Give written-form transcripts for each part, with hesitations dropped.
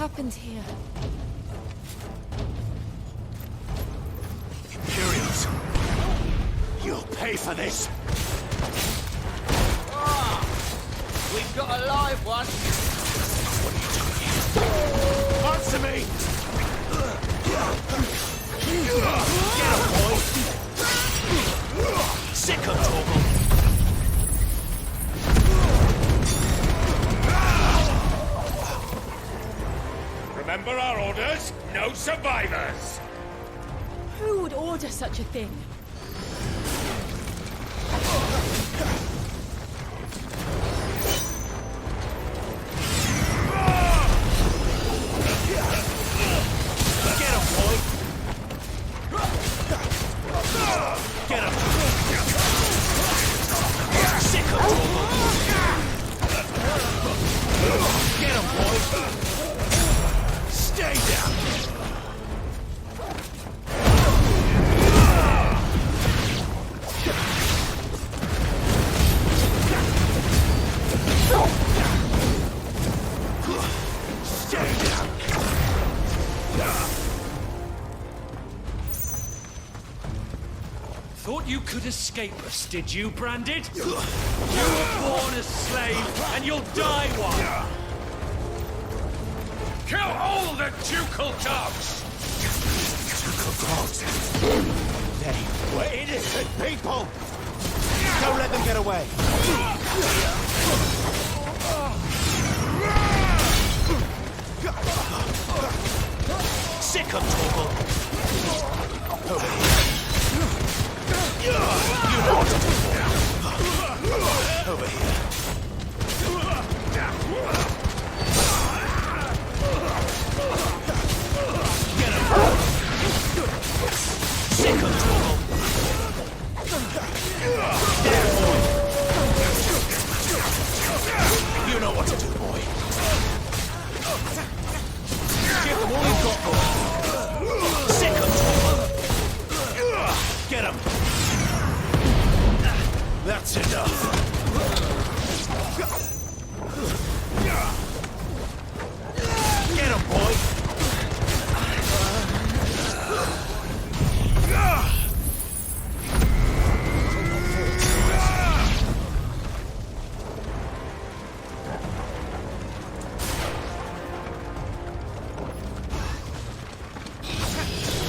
happened here? Imperials! You'll pay for this! We've got a live one. What are you doing here? Answer me! Get him, boy! Sick of Torgal! Remember our orders? No survivors! Who would order such a thing? Get him, boy! Get him! Sick of Torgal! Get him, boy! Stay down! Thought you could escape us, did you, Branded? You were born a slave, and you'll die one! Kill all the ducal dogs! Ducal dogs? They were innocent people! Don't let them get away! Sick of Torgal! Over here! You know what to do. Over here. Get him! Sick of Torgal! There, boy! You know what to do, boy. Give them all you've got, boy. Sick of Torgal! Get him! That's enough. Get him, boy!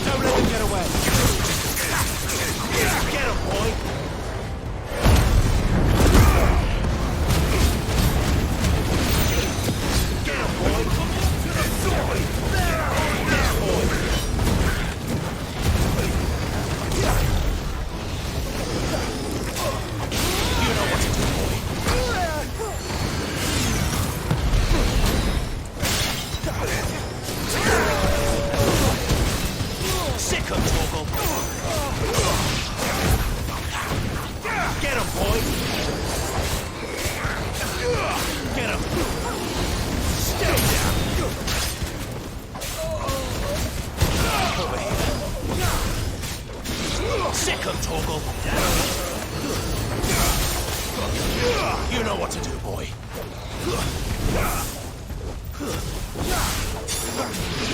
Don't let him get away! Get him, boy! Sick of Torgal! Get him, boy! Get him! Stay down! Over here! Sick of Torgal! You know what to do, boy!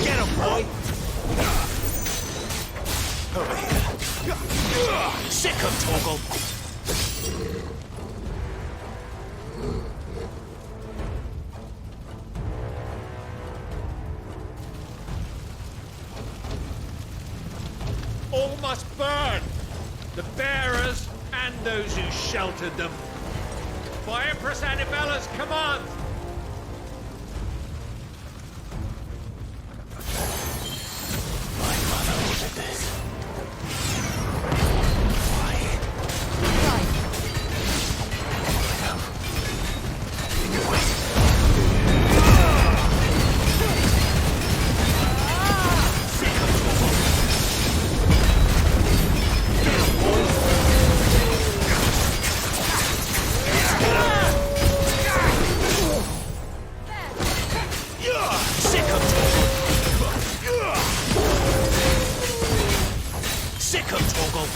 Get him, boy! Over here! Sick of Torgal! All must burn! The bearers and those who sheltered them. By Empress Annibella's command! My mother ordered this. Why? Sick of Torgal!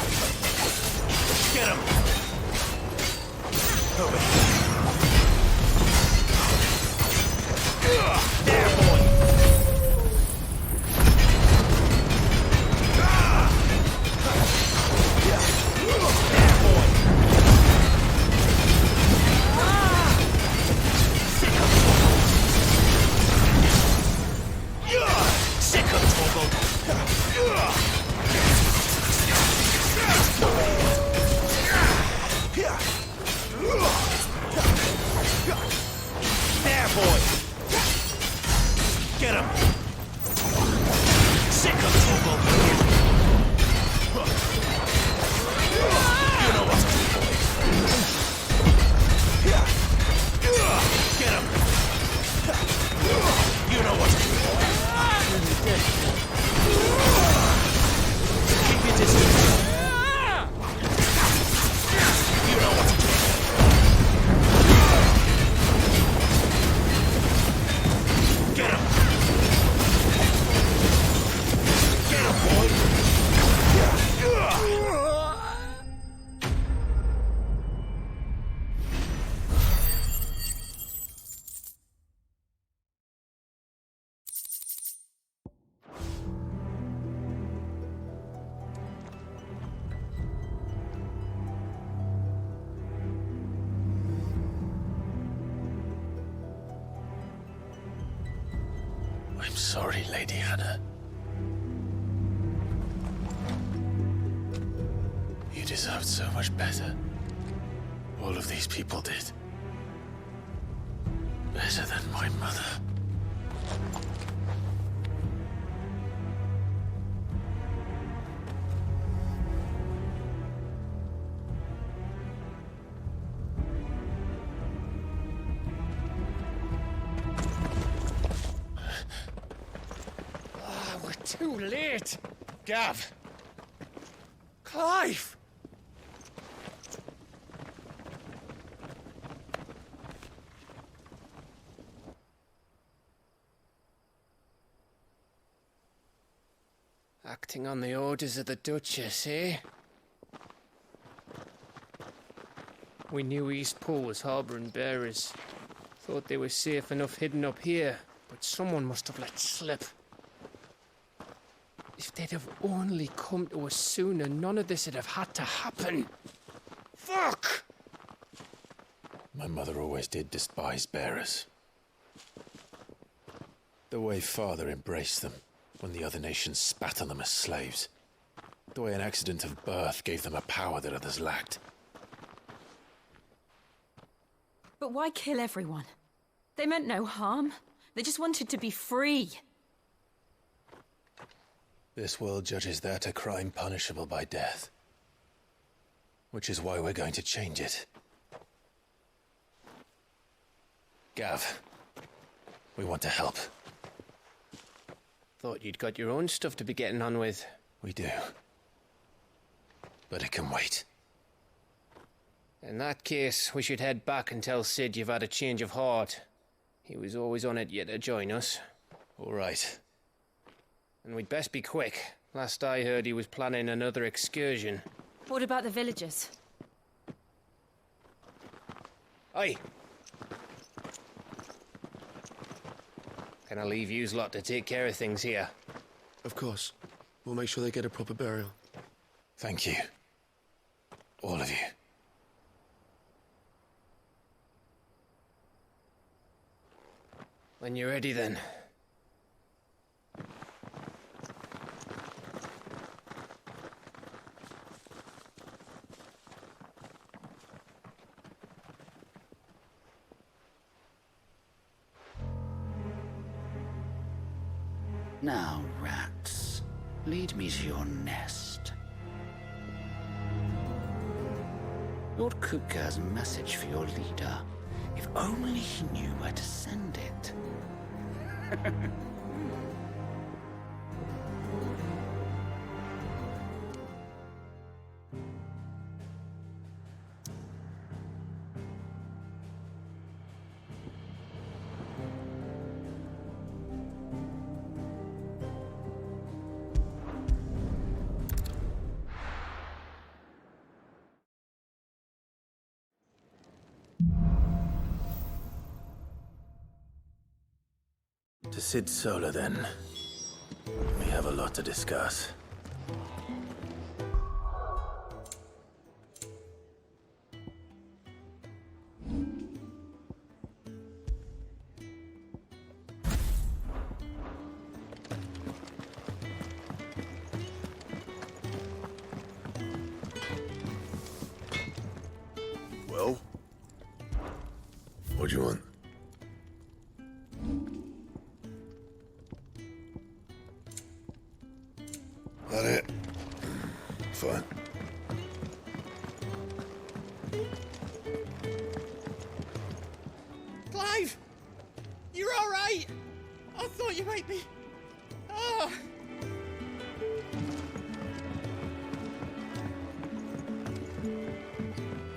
Get him! Over here. There, boy! I'm sorry, Lady Hannah. You deserved so much better. All of these people did. Better than my mother. We're too late. Gav. Clive. Acting on the orders of the Duchess, eh? We knew East Pool was harbouring bearers. Thought they were safe enough hidden up here, but someone must have let slip. If they'd have only come to us sooner, none of this would have had to happen. Fuck! My mother always did despise bearers. The way Father embraced them when the other nations spat on them as slaves. The way an accident of birth gave them a power that others lacked. But why kill everyone? They meant no harm. They just wanted to be free. This world judges that a crime punishable by death. Which is why we're going to change it. Gav, we want to help. Thought you'd got your own stuff to be getting on with. We do. But it can wait. In that case, we should head back and tell Sid you've had a change of heart. He was always on it yet to join us. All right. And we'd best be quick. Last I heard, he was planning another excursion. What about the villagers? Aye. Can I leave yous lot to take care of things here? Of course. We'll make sure they get a proper burial. Thank you. All of you. When you're ready, then. Now, rats, lead me to your nest. Lord Kupka has a message for your leader. If only he knew where to send it. To Sid Solar, then. We have a lot to discuss. Well? What do you want? That it? Fine. Clive! You're alright! I thought you might be... Oh!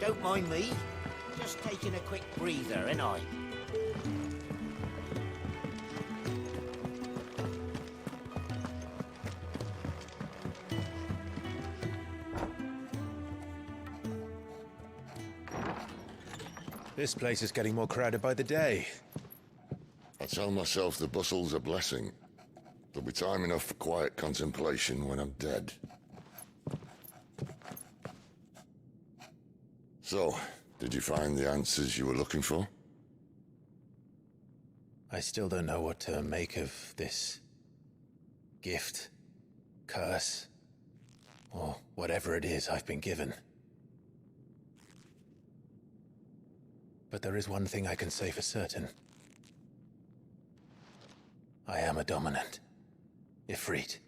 Don't mind me. Just taking a quick breather, ain't I? This place is getting more crowded by the day. I tell myself the bustle's a blessing. There'll be time enough for quiet contemplation when I'm dead. So, did you find the answers you were looking for? I still don't know what to make of this gift, curse, or whatever it is I've been given. But there is one thing I can say for certain. I am a dominant, Ifrit.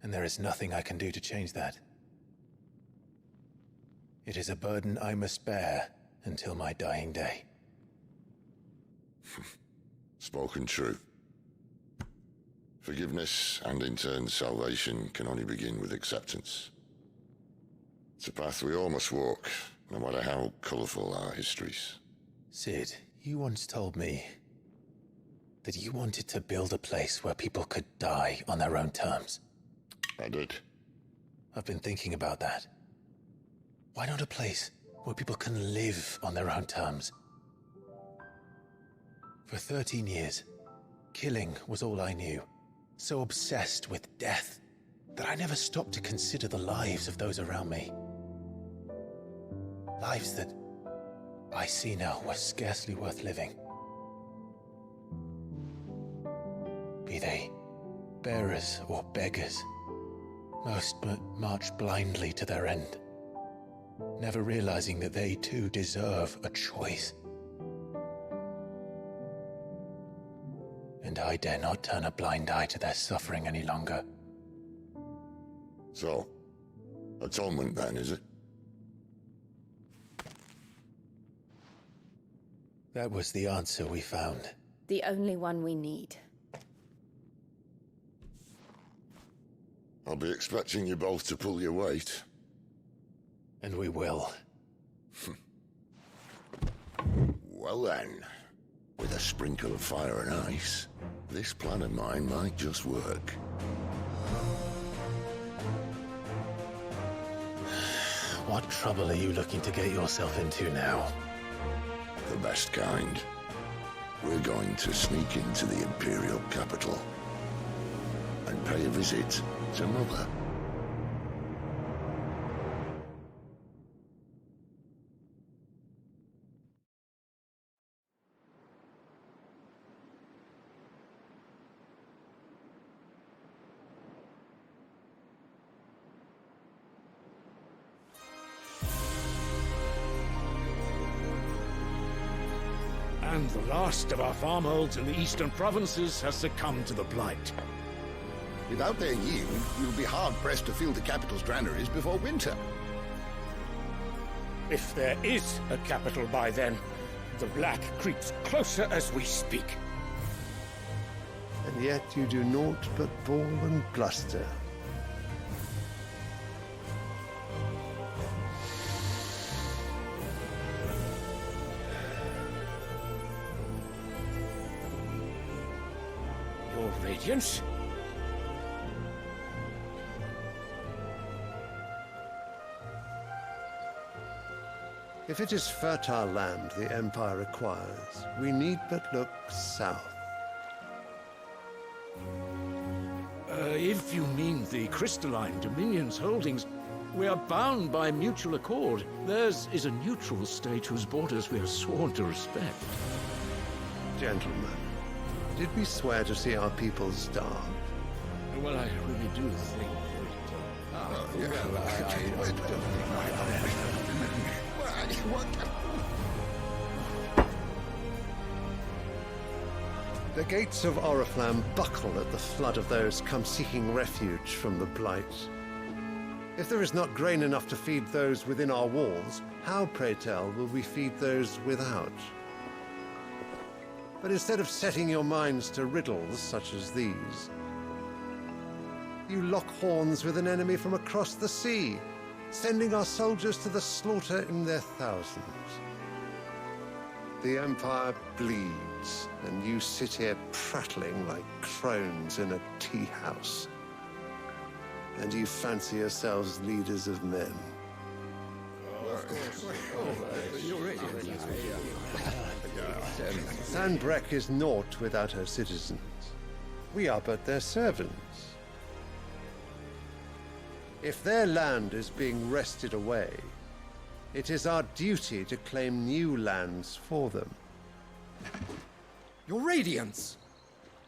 And there is nothing I can do to change that. It is a burden I must bear until my dying day. Spoken true. Forgiveness, and in turn salvation, can only begin with acceptance. It's a path we all must walk, no matter how colourful our histories. Sid, you once told me that you wanted to build a place where people could die on their own terms. I did. I've been thinking about that. Why not a place where people can live on their own terms? For 13 years, killing was all I knew. So obsessed with death that I never stopped to consider the lives of those around me. Lives that I see now were scarcely worth living. Be they bearers or beggars, most march blindly to their end, never realizing that they too deserve a choice. And I dare not turn a blind eye to their suffering any longer. So, atonement then, is it? That was the answer we found. The only one we need. I'll be expecting you both to pull your weight. And we will. Well then, with a sprinkle of fire and ice, this plan of mine might just work. What trouble are you looking to get yourself into now? The best kind. We're going to sneak into the Imperial capital and pay a visit to Mother. And the last of our farmholds in the eastern provinces has succumbed to the blight. Without their yield, you'll be hard-pressed to fill the capital's granaries before winter. If there is a capital by then, the black creeps closer as we speak. And yet you do naught but bawl and bluster. Your Radiance? If it is fertile land the Empire requires, we need but look south. If you mean the crystalline Dominion's holdings, we are bound by mutual accord. Theirs is a neutral state whose borders we are sworn to respect. Gentlemen, did we swear to see our people starve? Well, I really do think The gates of Oriflamme buckle at the flood of those come seeking refuge from the blight. If there is not grain enough to feed those within our walls, how, pray tell, will we feed those without? But instead of setting your minds to riddles such as these, you lock horns with an enemy from across the sea, sending our soldiers to the slaughter in their thousands. The Empire bleeds, and you sit here prattling like crones in a tea house. And you fancy yourselves leaders of men. Sandbreck is naught without her citizens. We are but their servants. If their land is being wrested away, it is our duty to claim new lands for them. Your radiance.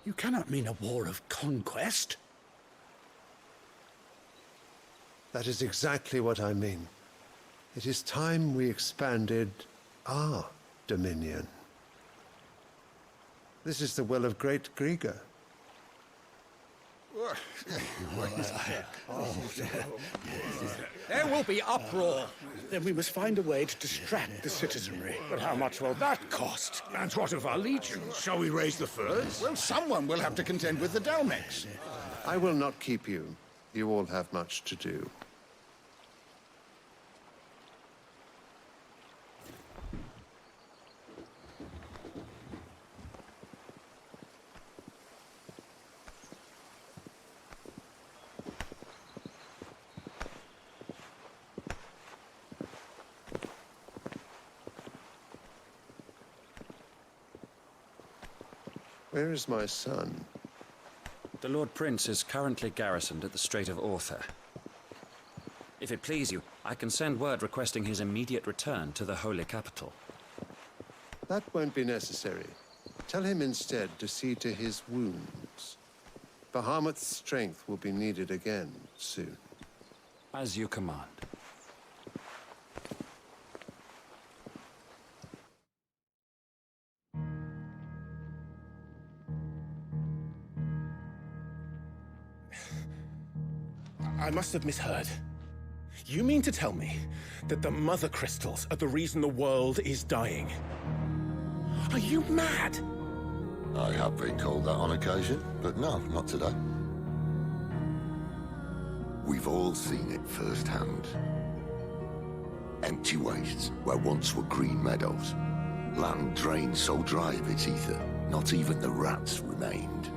You cannot mean a war of conquest. That is exactly what I mean. It is time we expanded our dominion. This is the will of great Grieger. There will be uproar. Then we must find a way to distract the citizenry. But how much will that cost? And what of our legions? Shall we raise the furs? Well, someone will have to contend with the Dalmex. I will not keep you. You all have much to do. Where is my son? The Lord Prince is currently garrisoned at the Strait of Author. If it please you, I can send word requesting his immediate return to the Holy Capital. That won't be necessary. Tell him instead to see to his wounds. Bahamut's strength will be needed again soon. As you command. I must have misheard. You mean to tell me that the mother crystals are the reason the world is dying? Are you mad? I have been called that on occasion, but no, not today. We've all seen it firsthand. Empty wastes where once were green meadows. Land drained so dry of its ether, not even the rats remained.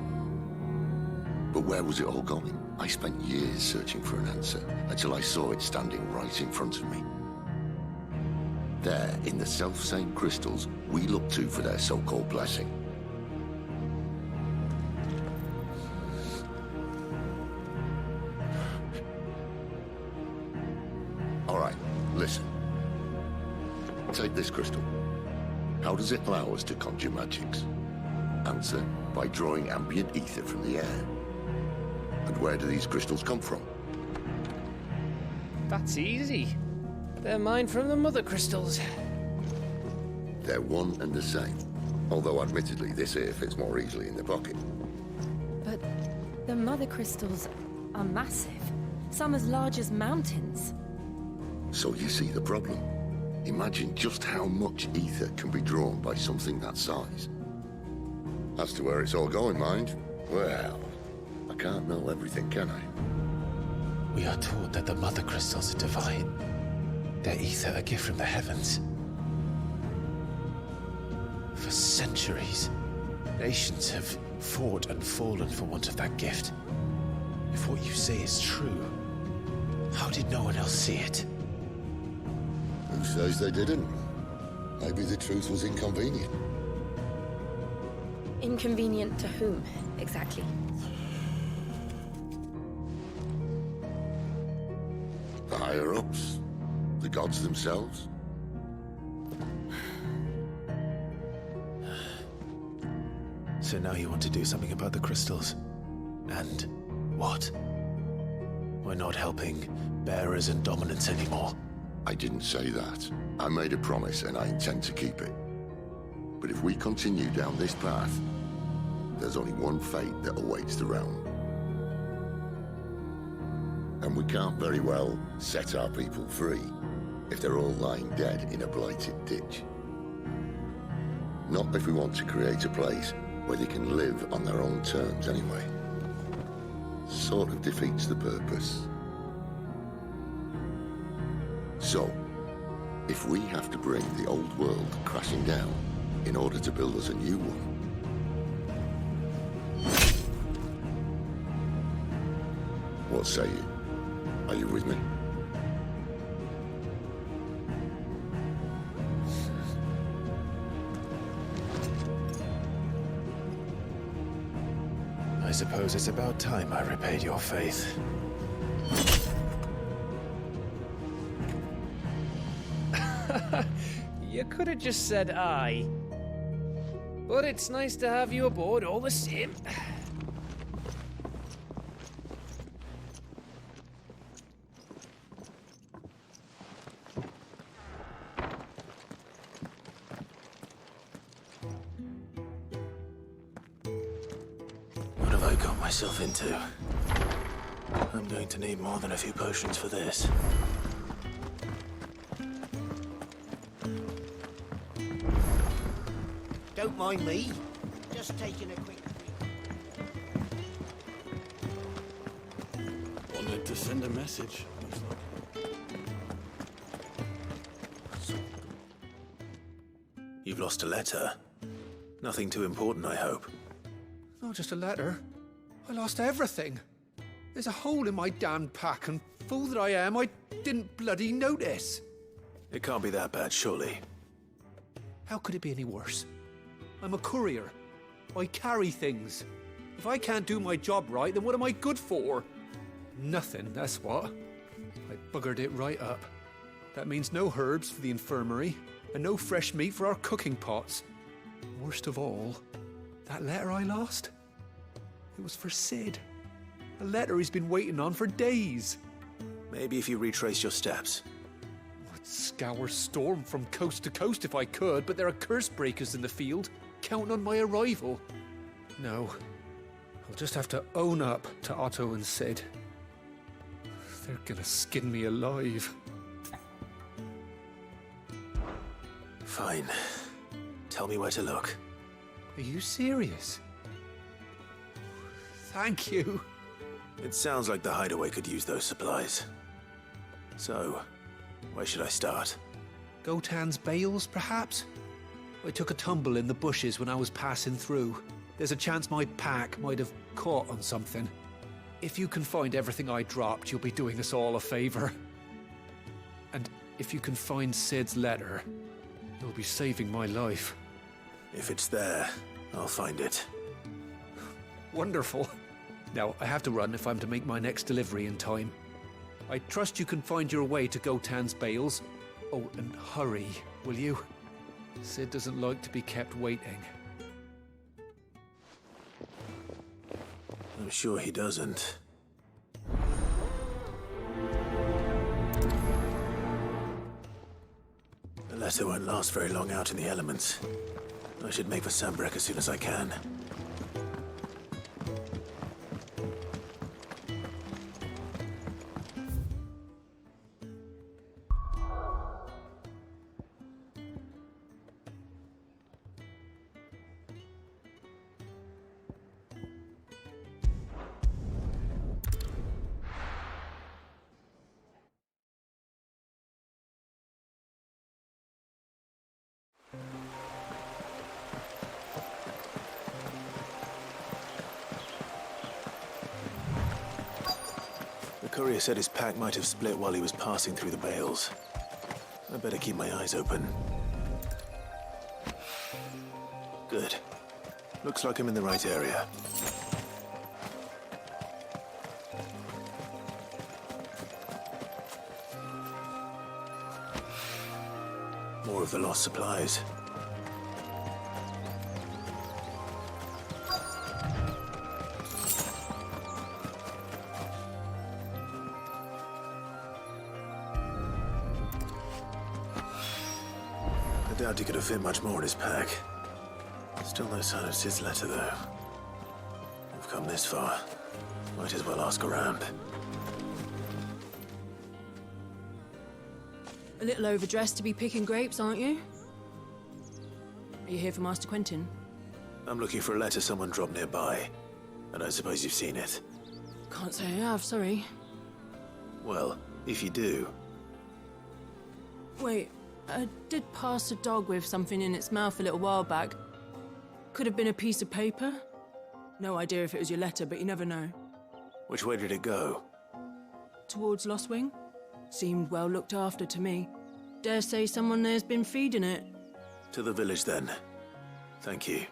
But where was it all going? I spent years searching for an answer, until I saw it standing right in front of me. There, in the self-same crystals we look to for their so-called blessing. All right, listen. Take this crystal. How does it allow us to conjure magics? Answer, by drawing ambient ether from the air. And where do these crystals come from? That's easy. They're mine from the mother crystals. They're one and the same. Although admittedly this here fits more easily in the pocket. But the mother crystals are massive. Some as large as mountains. So you see the problem. Imagine just how much ether can be drawn by something that size. As to where it's all going, mind, well, I can't know everything, can I? We are taught that the mother crystals are divine. Their ether a gift from the heavens. For centuries, nations have fought and fallen for want of that gift. If what you say is true, how did no one else see it? Who says they didn't? Maybe the truth was inconvenient. Inconvenient to whom, exactly? The higher-ups? The gods themselves? So now you want to do something about the crystals? And what? We're not helping bearers and dominants anymore. I didn't say that. I made a promise and I intend to keep it. But if we continue down this path, there's only one fate that awaits the realm. And we can't very well set our people free if they're all lying dead in a blighted ditch. Not if we want to create a place where they can live on their own terms anyway. Sort of defeats the purpose. So, if we have to bring the old world crashing down in order to build us a new one, what say you? Are you with me? I suppose it's about time I repaid your faith. You could have just said aye. But it's nice to have you aboard all the same. What have I got myself into? I'm going to need more than a few potions for this. Don't mind me. Just taking a quick... Wanted to send a message. You've lost a letter. Nothing too important, I hope. Not just a letter. I lost everything. There's a hole in my damned pack, and fool that I am, I didn't bloody notice. It can't be that bad, surely. How could it be any worse? I'm a courier. I carry things. If I can't do my job right, then what am I good for? Nothing, that's what. I buggered it right up. That means no herbs for the infirmary, and no fresh meat for our cooking pots. Worst of all, that letter I lost? It was for Sid. A letter he's been waiting on for days. Maybe if you retrace your steps. I'd scour Storm from coast to coast if I could, but there are curse breakers in the field, counting on my arrival. No, I'll just have to own up to Otto and Sid. They're gonna skin me alive. Fine. Tell me where to look. Are you serious? Thank you. It sounds like the hideaway could use those supplies. So, where should I start? Gotan's bales, perhaps? I took a tumble in the bushes when I was passing through. There's a chance my pack might have caught on something. If you can find everything I dropped, you'll be doing us all a favor. And if you can find Sid's letter, you'll be saving my life. If it's there, I'll find it. Wonderful. Now, I have to run if I'm to make my next delivery in time. I trust you can find your way to Gotan's bales. Oh, and hurry, will you? Sid doesn't like to be kept waiting. I'm sure he doesn't. The letter won't last very long out in the elements. I should make for Sambrek as soon as I can. The courier said his pack might have split while he was passing through the bales. I better keep my eyes open. Good. Looks like I'm in the right area. More of the lost supplies. I doubt he could have fit much more in his pack. Still no sign of Sid's letter, though. We've come this far. Might as well ask around. A little overdressed to be picking grapes, aren't you? Are you here for Master Quentin? I'm looking for a letter someone dropped nearby. And I suppose you've seen it. Can't say I have, sorry. Well, if you do... Wait, I did pass a dog with something in its mouth a little while back. Could have been a piece of paper. No idea if it was your letter, but you never know. Which way did it go? Towards Lostwing? Seemed well looked after to me. Dare say someone there's been feeding it. To the village, then. Thank you.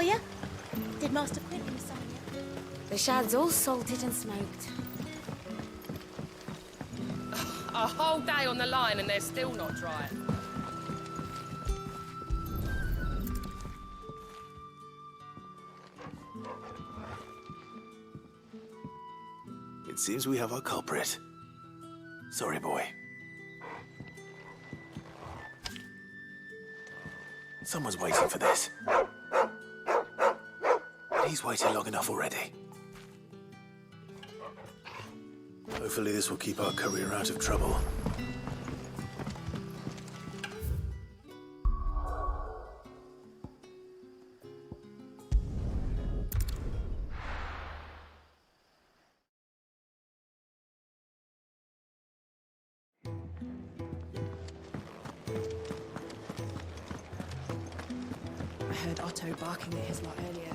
for you. Did Master Quentin summon you? The shad's all salted and smoked. A whole day on the line and they're still not dry. It seems we have our culprit. Sorry, boy. Someone's waiting for this. He's waited long enough already. Hopefully this will keep our courier out of trouble. I heard Otto barking at his lot earlier.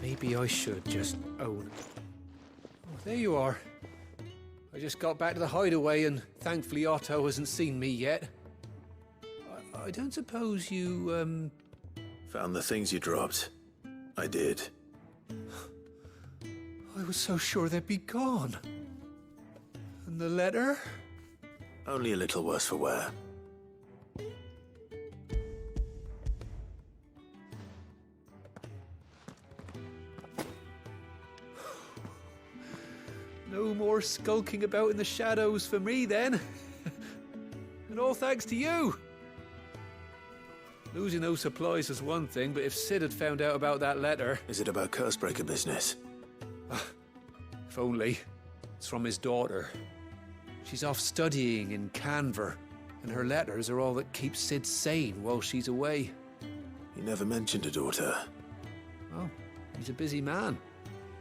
Maybe I should just own. Oh, there you are. I just got back to the hideaway and thankfully Otto hasn't seen me yet. I don't suppose you, Found the things you dropped. I did. I was so sure they'd be gone. And the letter? Only a little worse for wear. No more skulking about in the shadows for me, then. And all thanks to you. Losing those supplies was one thing, but if Sid had found out about that letter... Is it about Cursebreaker business? If only. It's from his daughter. She's off studying in Canver, and her letters are all that keeps Sid sane while she's away. He never mentioned a daughter. Oh, he's a busy man.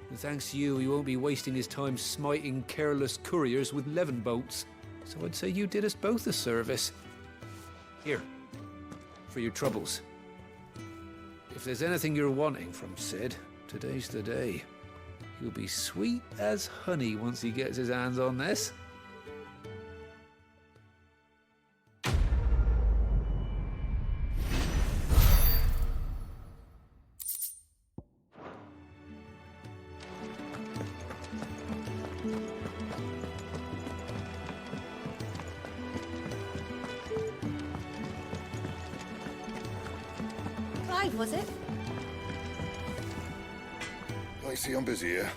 And thanks to you, he won't be wasting his time smiting careless couriers with levin boats. So I'd say you did us both a service. Here, for your troubles. If there's anything you're wanting from Sid, today's the day. He'll be sweet as honey once he gets his hands on this. Clive, was it? I see I'm busy here.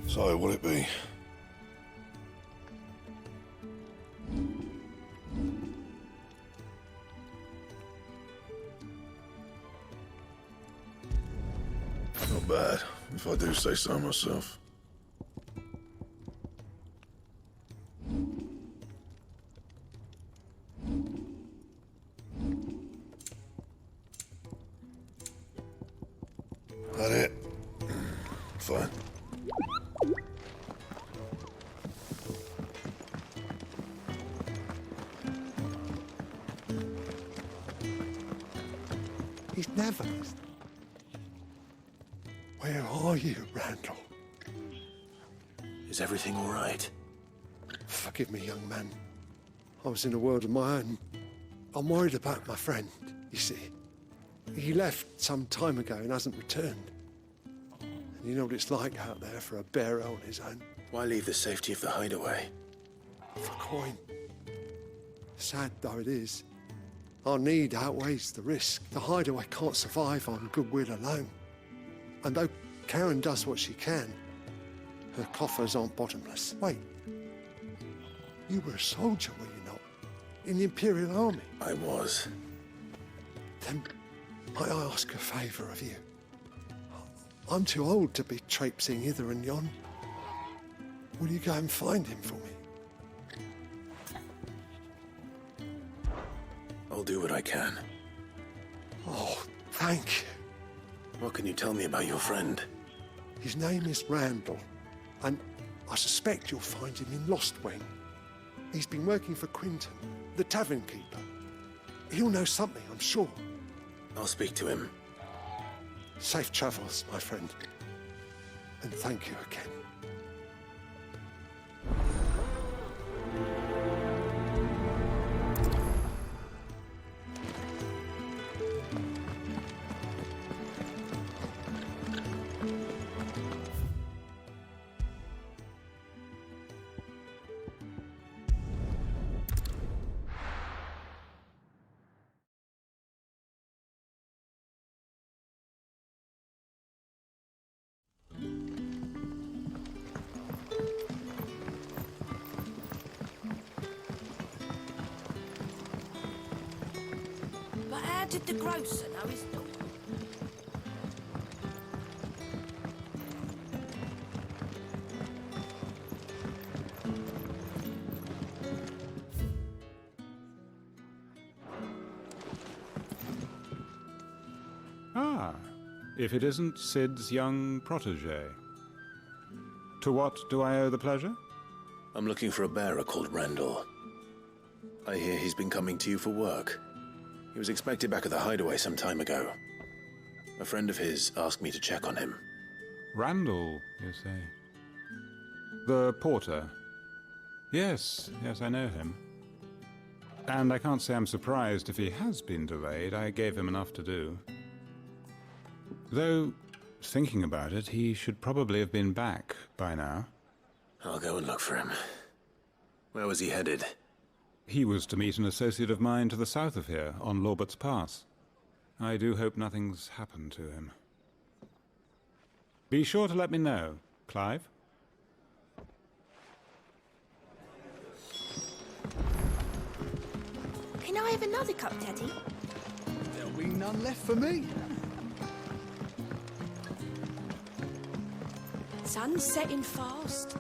So, what'll it be? Not bad, if I do say so myself. That it? Fine. He's never. Where are you, Randall? Is everything all right? Forgive me, young man. I was in a world of my own. I'm worried about my friend, you see. He left some time ago and hasn't returned. And you know what it's like out there for a bearer on his own. Why leave the safety of the hideaway? For coin. Sad though it is, our need outweighs the risk. The hideaway can't survive on goodwill alone. And though Karen does what she can, her coffers aren't bottomless. Wait, you were a soldier, were you not? In the Imperial Army? I was. Then might I ask a favour of you? I'm too old to be traipsing hither and yon. Will you go and find him for me? I'll do what I can. Oh, thank you. What can you tell me about your friend? His name is Randall, and I suspect you'll find him in Lost Wing. He's been working for Quinton, the tavern keeper. He'll know something, I'm sure. I'll speak to him. Safe travels, my friend. And thank you again. How did the grocer know his daughter? Ah, if it isn't Sid's young protege. To what do I owe the pleasure? I'm looking for a bearer called Randall. I hear he's been coming to you for work. He was expected back at the hideaway some time ago. A friend of his asked me to check on him. Randall, you say? The porter? Yes, I know him. And I can't say I'm surprised if he has been delayed. I gave him enough to do. Though, thinking about it, he should probably have been back by now. I'll go and look for him. Where was he headed? He was to meet an associate of mine to the south of here, on Lorbert's Pass. I do hope nothing's happened to him. Be sure to let me know, Clive. Can I have another cup, Teddy? There'll be none left for me. Sun's setting fast.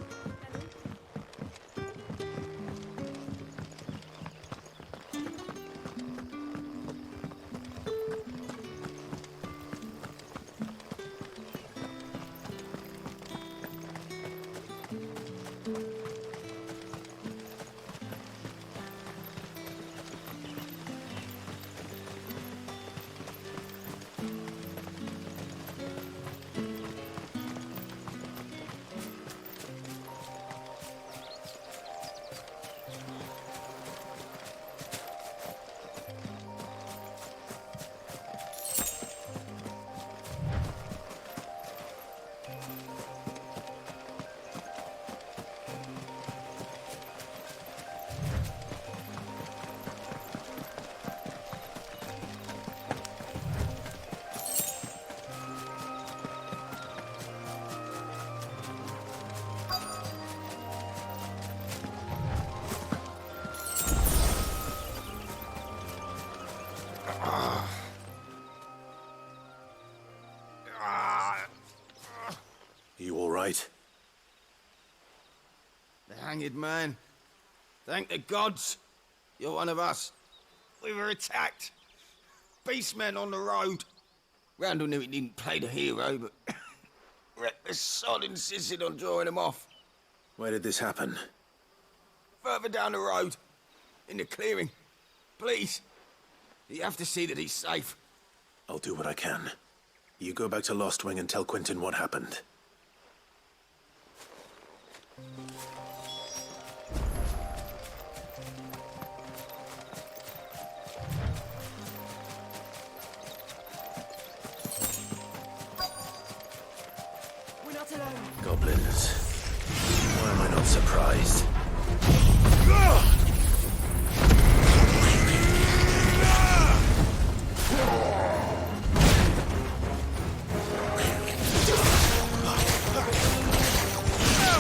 You all right? The hanged man. Thank the gods. You're one of us. We were attacked. Beastmen on the road. Randall knew he didn't play the hero, but the sod insisted on drawing him off. Where did this happen? Further down the road. In the clearing. Please. You have to see that he's safe. I'll do what I can. You go back to Lost Wing and tell Quentin what happened. We're not alone. Goblins. Why am I not surprised?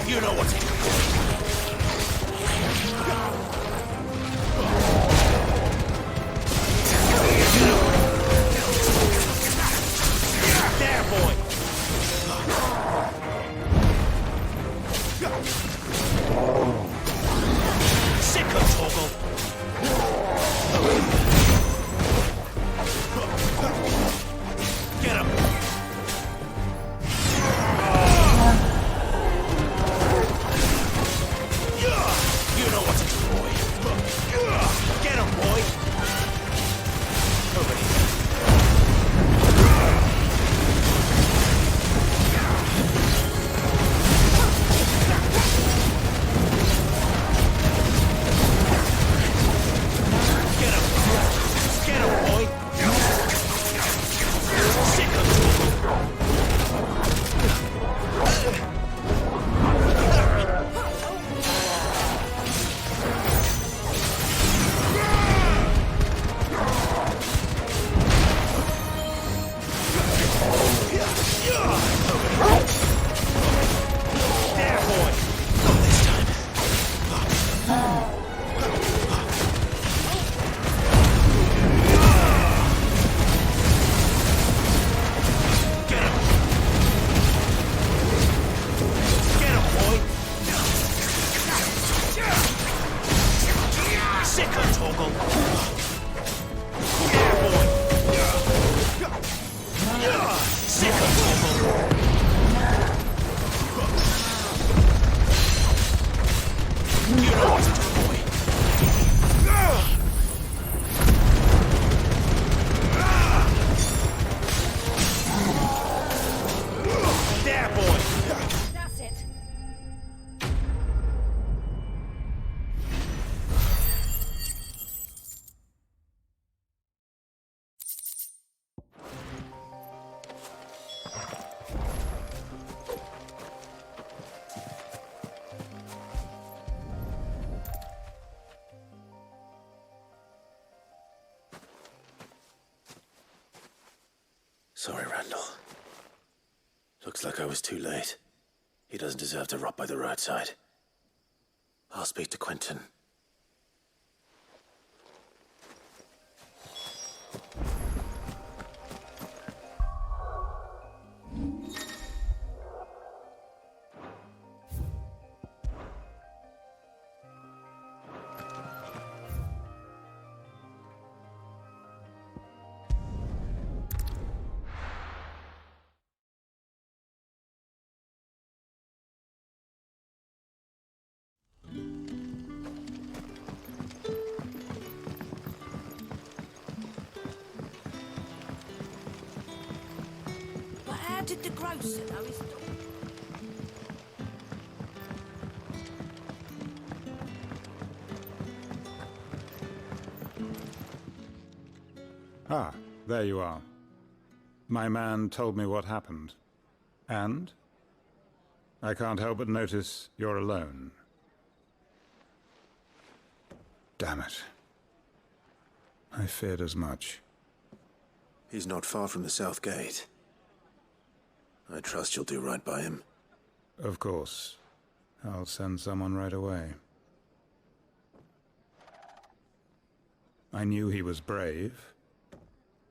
You know what to do. There, boy! Sorry, Randall. Looks like I was too late. He doesn't deserve to rot by the roadside. I'll speak to Quentin. But how did the grocer know his dog? Ah, there you are. My man told me what happened. And? I can't help but notice you're alone. Damn it. I feared as much. He's not far from the South Gate. I trust you'll do right by him. Of course. I'll send someone right away. I knew he was brave,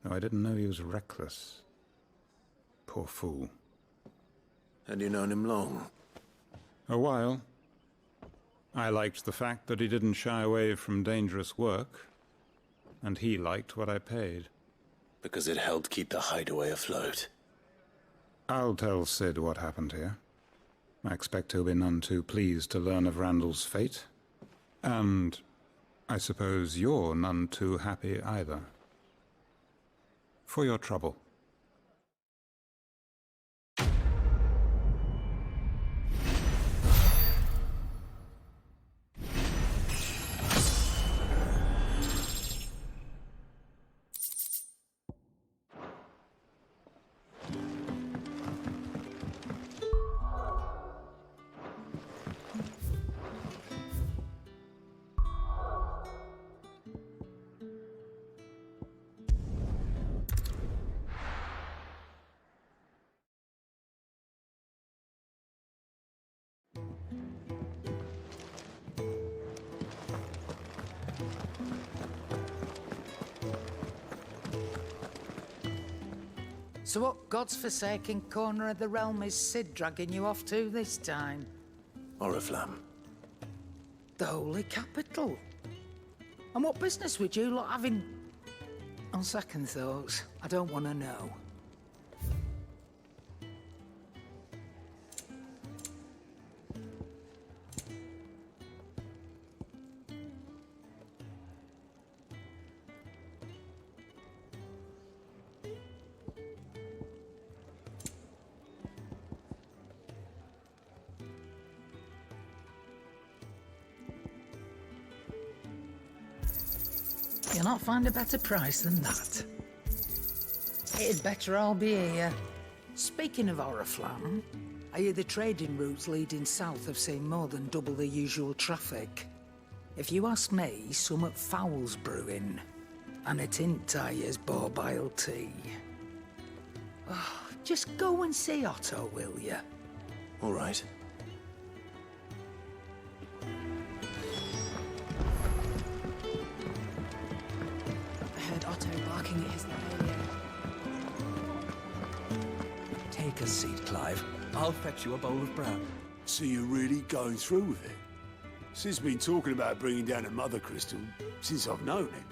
though I didn't know he was reckless. Poor fool. And you known him long? A while. I liked the fact that he didn't shy away from dangerous work, and he liked what I paid. Because it helped keep the hideaway afloat. I'll tell Sid what happened here. I expect he'll be none too pleased to learn of Randall's fate. And I suppose you're none too happy either. For your trouble. So what god's-forsaken corner of the realm is Sid dragging you off to this time? Oriflamme. The Holy Capital. And what business would you lot having... On second thoughts, I don't want to know. You'll not find a better price than that. It'd better all be here. Speaking of Oriflamme, I hear the trading routes leading south have seen more than double the usual traffic. If you ask me, somewhat foul's brewing. And it ain't Tyre's borbile tea. Oh, just go and see Otto, will you? All right. Otto barking at his failure. Take a seat, Clive. I'll fetch you a bowl of brown. So you're really going through with it? Sid's been talking about bringing down a mother crystal since I've known him.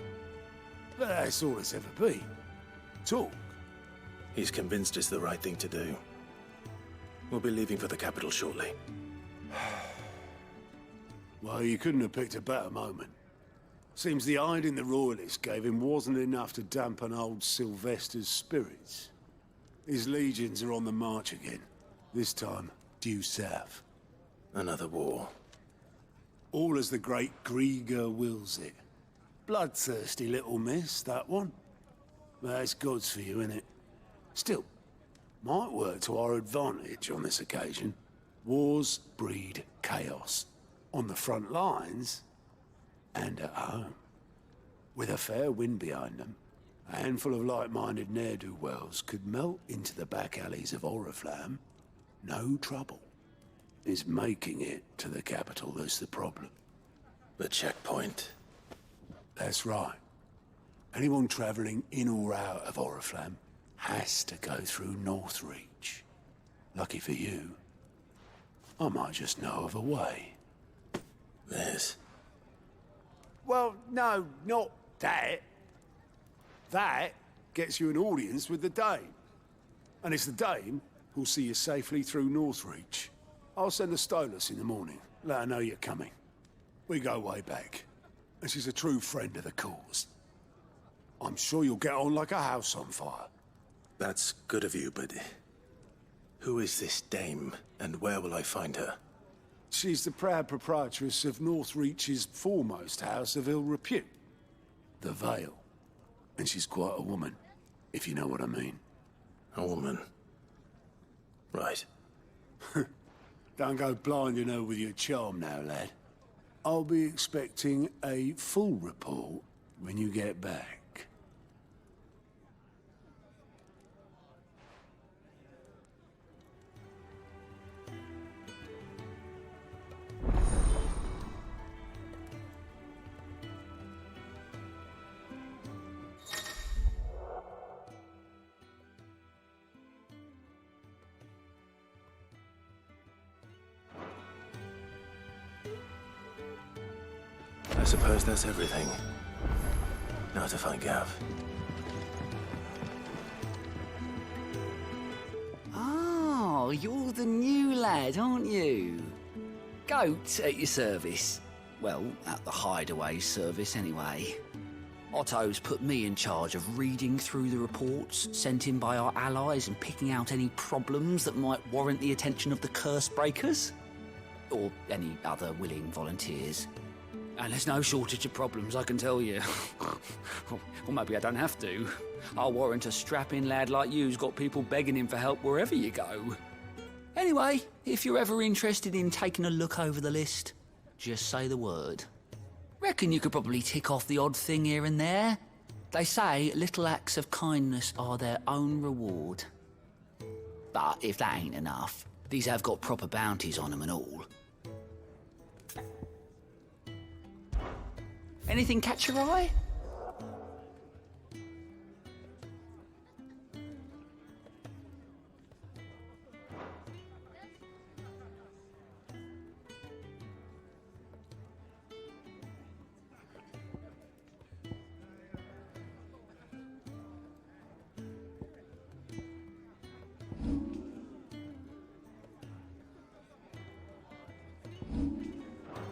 But that's all it's ever been. Talk. He's convinced it's the right thing to do. We'll be leaving for the capital shortly. Well, you couldn't have picked a better moment. Seems the hiding the Royalists gave him wasn't enough to dampen old Sylvester's spirits. His legions are on the march again. This time, due south. Another war. All as the great Grieger wills it. Bloodthirsty little miss, that one. That's God's for you, innit? Still, might work to our advantage on this occasion. Wars breed chaos. On the front lines, and at home. With a fair wind behind them, A handful of like-minded ne'er-do-wells could melt into the back alleys of Oriflamme. No trouble. It's making it to the capital that's the problem. The checkpoint. That's right. Anyone travelling in or out of Oriflamme has to go through Northreach. Lucky for you, I might just know of a way. This? Well, no, not that. That gets you an audience with the Dame. And it's the Dame who'll see you safely through Northreach. I'll send a Stolas in the morning. Let her know you're coming. We go way back. And she's a true friend of the cause. I'm sure you'll get on like a house on fire. That's good of you, but... who is this Dame, and where will I find her? She's the proud proprietress of Northreach's foremost house of ill repute. The Vale. And she's quite a woman, if you know what I mean. A woman? Right. Don't go blinding her with your charm now, lad. I'll be expecting a full report when you get back. I suppose that's everything. Now to find Gav. Oh, you're the new lad, aren't you? Goat at your service. Well, at the hideaway service anyway. Otto's put me in charge of reading through the reports sent in by our allies and picking out any problems that might warrant the attention of the curse breakers. Or any other willing volunteers. And there's no shortage of problems, I can tell you. Or maybe I don't have to. I'll warrant a strapping lad like you's got people begging him for help wherever you go. Anyway, if you're ever interested in taking a look over the list, just say the word. Reckon you could probably tick off the odd thing here and there. They say little acts of kindness are their own reward. But if that ain't enough, these have got proper bounties on them and all. Anything catch your eye?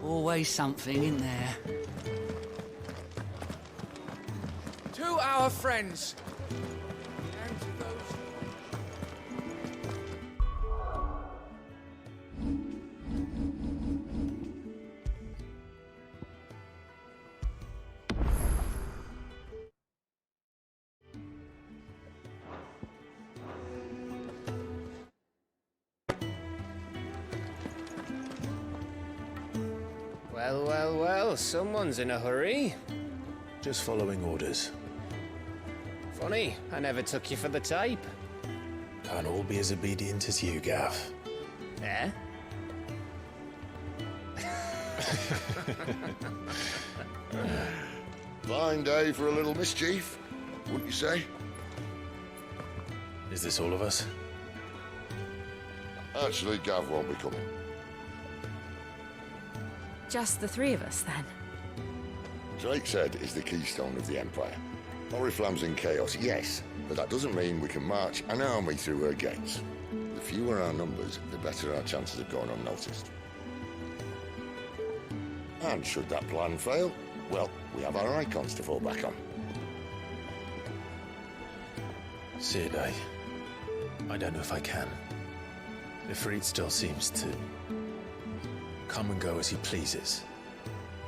Always something in there. To our friends. And to those... Well, well, well, someone's in a hurry. Just following orders. Funny, I never took you for the type. Can't all be as obedient as you, Gav. Eh? Fine day for a little mischief, wouldn't you say? Is this all of us? Actually, Gav won't be coming. Just the three of us, then? Drake's Head is the keystone of the Empire. Oriflamme's in chaos, yes, but that doesn't mean we can march an army through her gates. The fewer our numbers, the better our chances of going unnoticed. And should that plan fail, well, we have our icons to fall back on. Sid, I don't know if I can. Ifrit still seems to come and go as he pleases.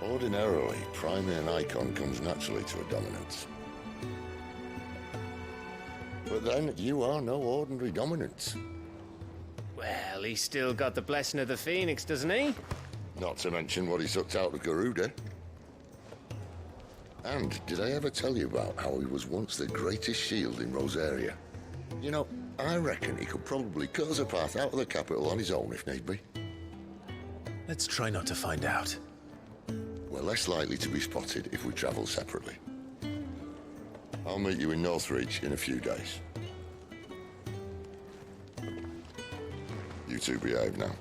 Ordinarily, priming an icon comes naturally to a dominance. But then, you are no ordinary dominance. Well, he's still got the blessing of the Phoenix, doesn't he? Not to mention what he sucked out of Garuda. And did I ever tell you about how he was once the greatest shield in Rosaria? You know, I reckon he could probably cut us a path out of the capital on his own if need be. Let's try not to find out. We're less likely to be spotted if we travel separately. I'll meet you in Northreach in a few days. You two behave now.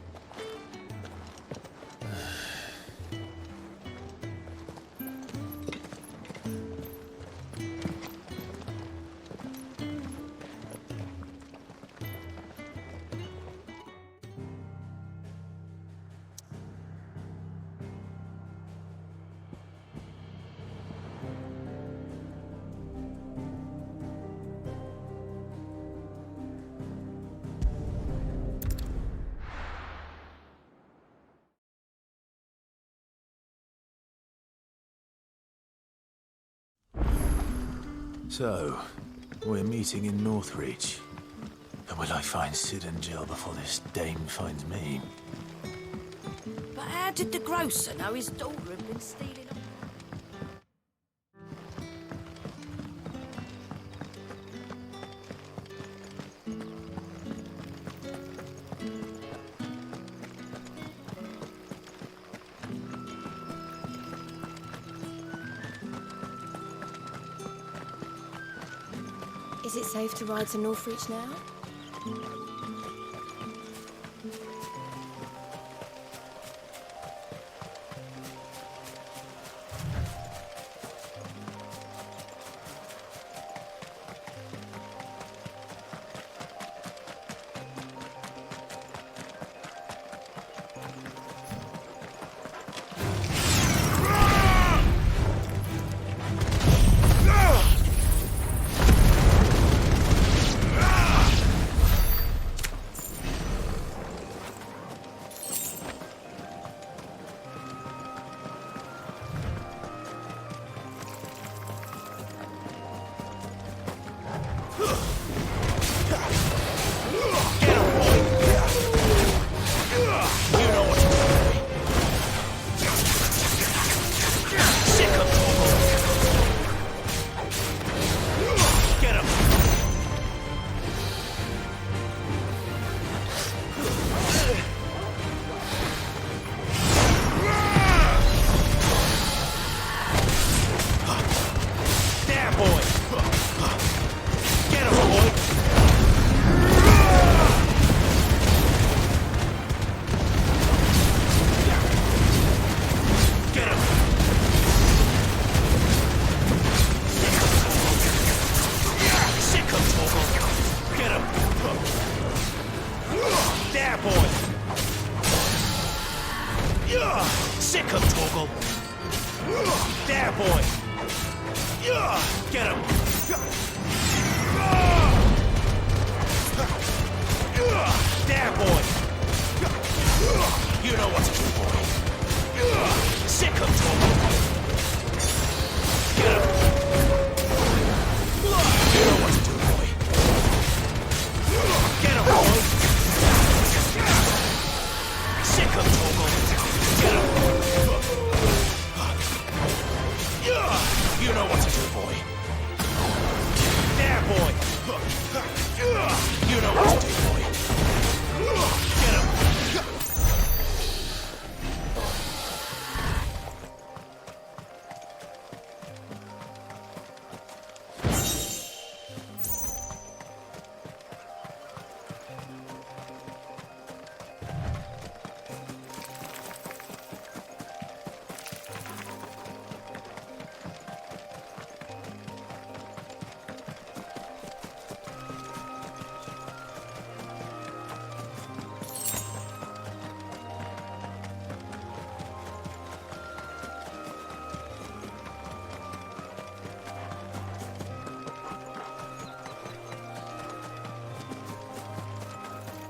So, we're meeting in Northreach. And will I find Sid and Jill before this dame finds me? But how did the grocer know his daughter had been stealing? Is it safe to ride to Northreach now?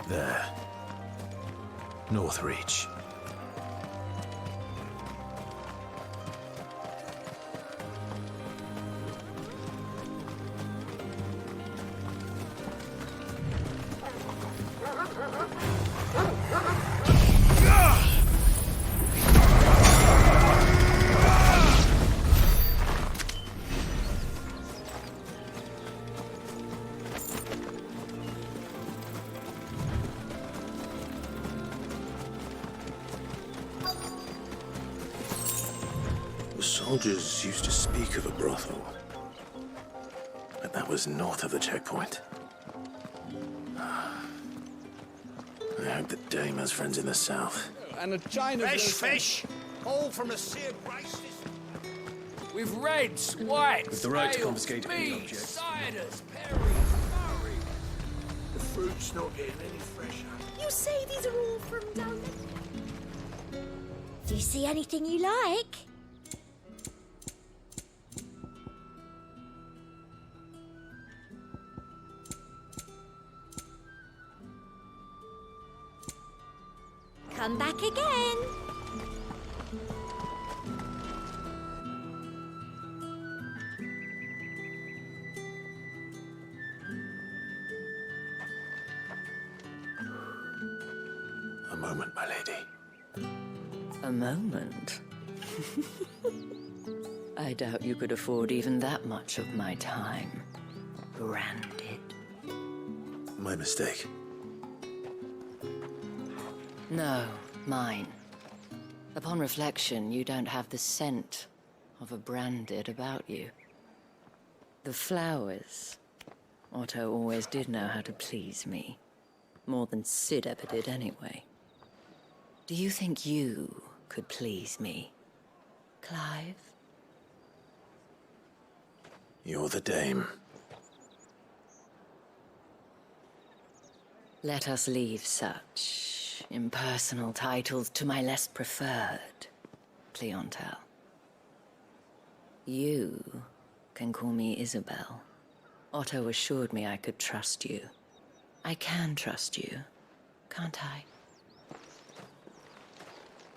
There. Northreach. Soldiers used to speak of a brothel. But that was north of the checkpoint. I hope the dame has friends in the south. And a china... Fish! All from a seared rice. With reds, whites, With the right to ales, confiscate any mead, objects. ciders, perries, curry. The fruit's not getting any fresher. You say these are all from down there? Do you see anything you like? Come back again. A moment, my lady. A moment? I doubt you could afford even that much of my time. Branded. My mistake. No, mine. Upon reflection, you don't have the scent of a branded about you. The flowers. Otto always did know how to please me. More than Sid ever did anyway. Do you think you could please me, Clive? You're the dame. Let us leave such impersonal titles to my less preferred clientele. You can call me Isabel. Otto assured me I could trust you. I can trust you, can't I?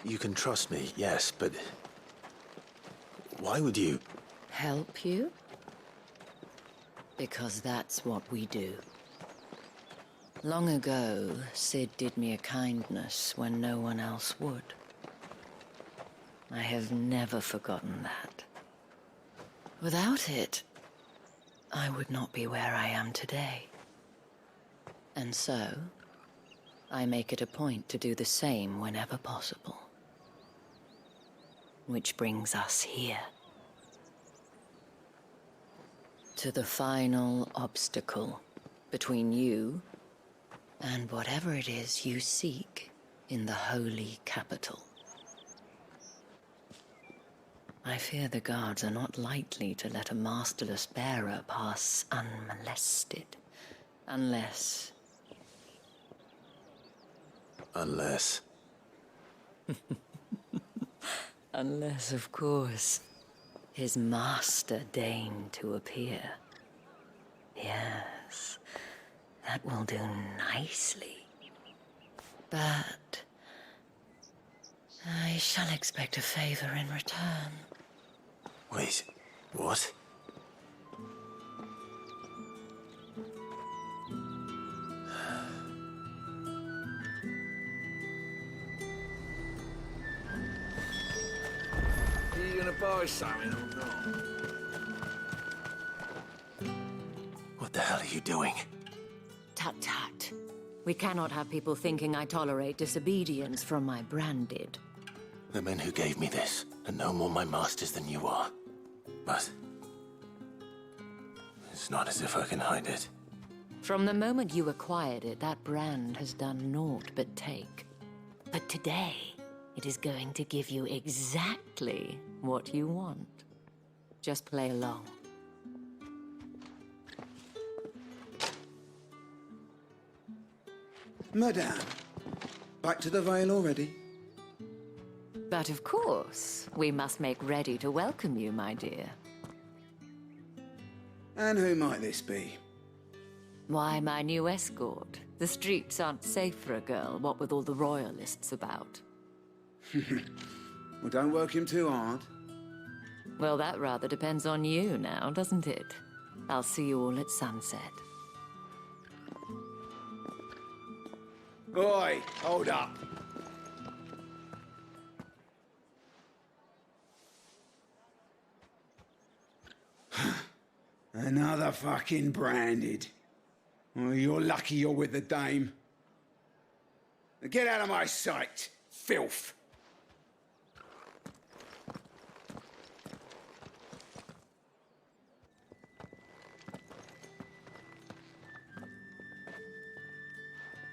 You can trust me, yes, but... why would you... Help you? Because that's what we do. Long ago, Sid did me a kindness when no one else would. I have never forgotten that. Without it, I would not be where I am today. And so, I make it a point to do the same whenever possible. Which brings us here. To the final obstacle between you and whatever it is you seek in the holy capital. I fear the guards are not likely to let a masterless bearer pass unmolested. Unless... Unless... Unless, of course, his master deigned to appear. Yes, that will do nicely. But I shall expect a favor in return. Wait, what? Are you gonna buy something or not? What the hell are you doing? Tut tut. We cannot have people thinking I tolerate disobedience from my branded. The men who gave me this are no more my masters than you are. But... it's not as if I can hide it. From the moment you acquired it, that brand has done naught but take. But today, it is going to give you exactly what you want. Just play along. Madame, back to the Vale already? But of course, we must make ready to welcome you, my dear. And who might this be? Why, my new escort. The streets aren't safe for a girl, what with all the royalists about. Well, don't work him too hard. Well, that rather depends on you now, doesn't it? I'll see you all at sunset. Oi, hold up. Another fucking branded. Oh, you're lucky you're with the dame. Get out of my sight, filth.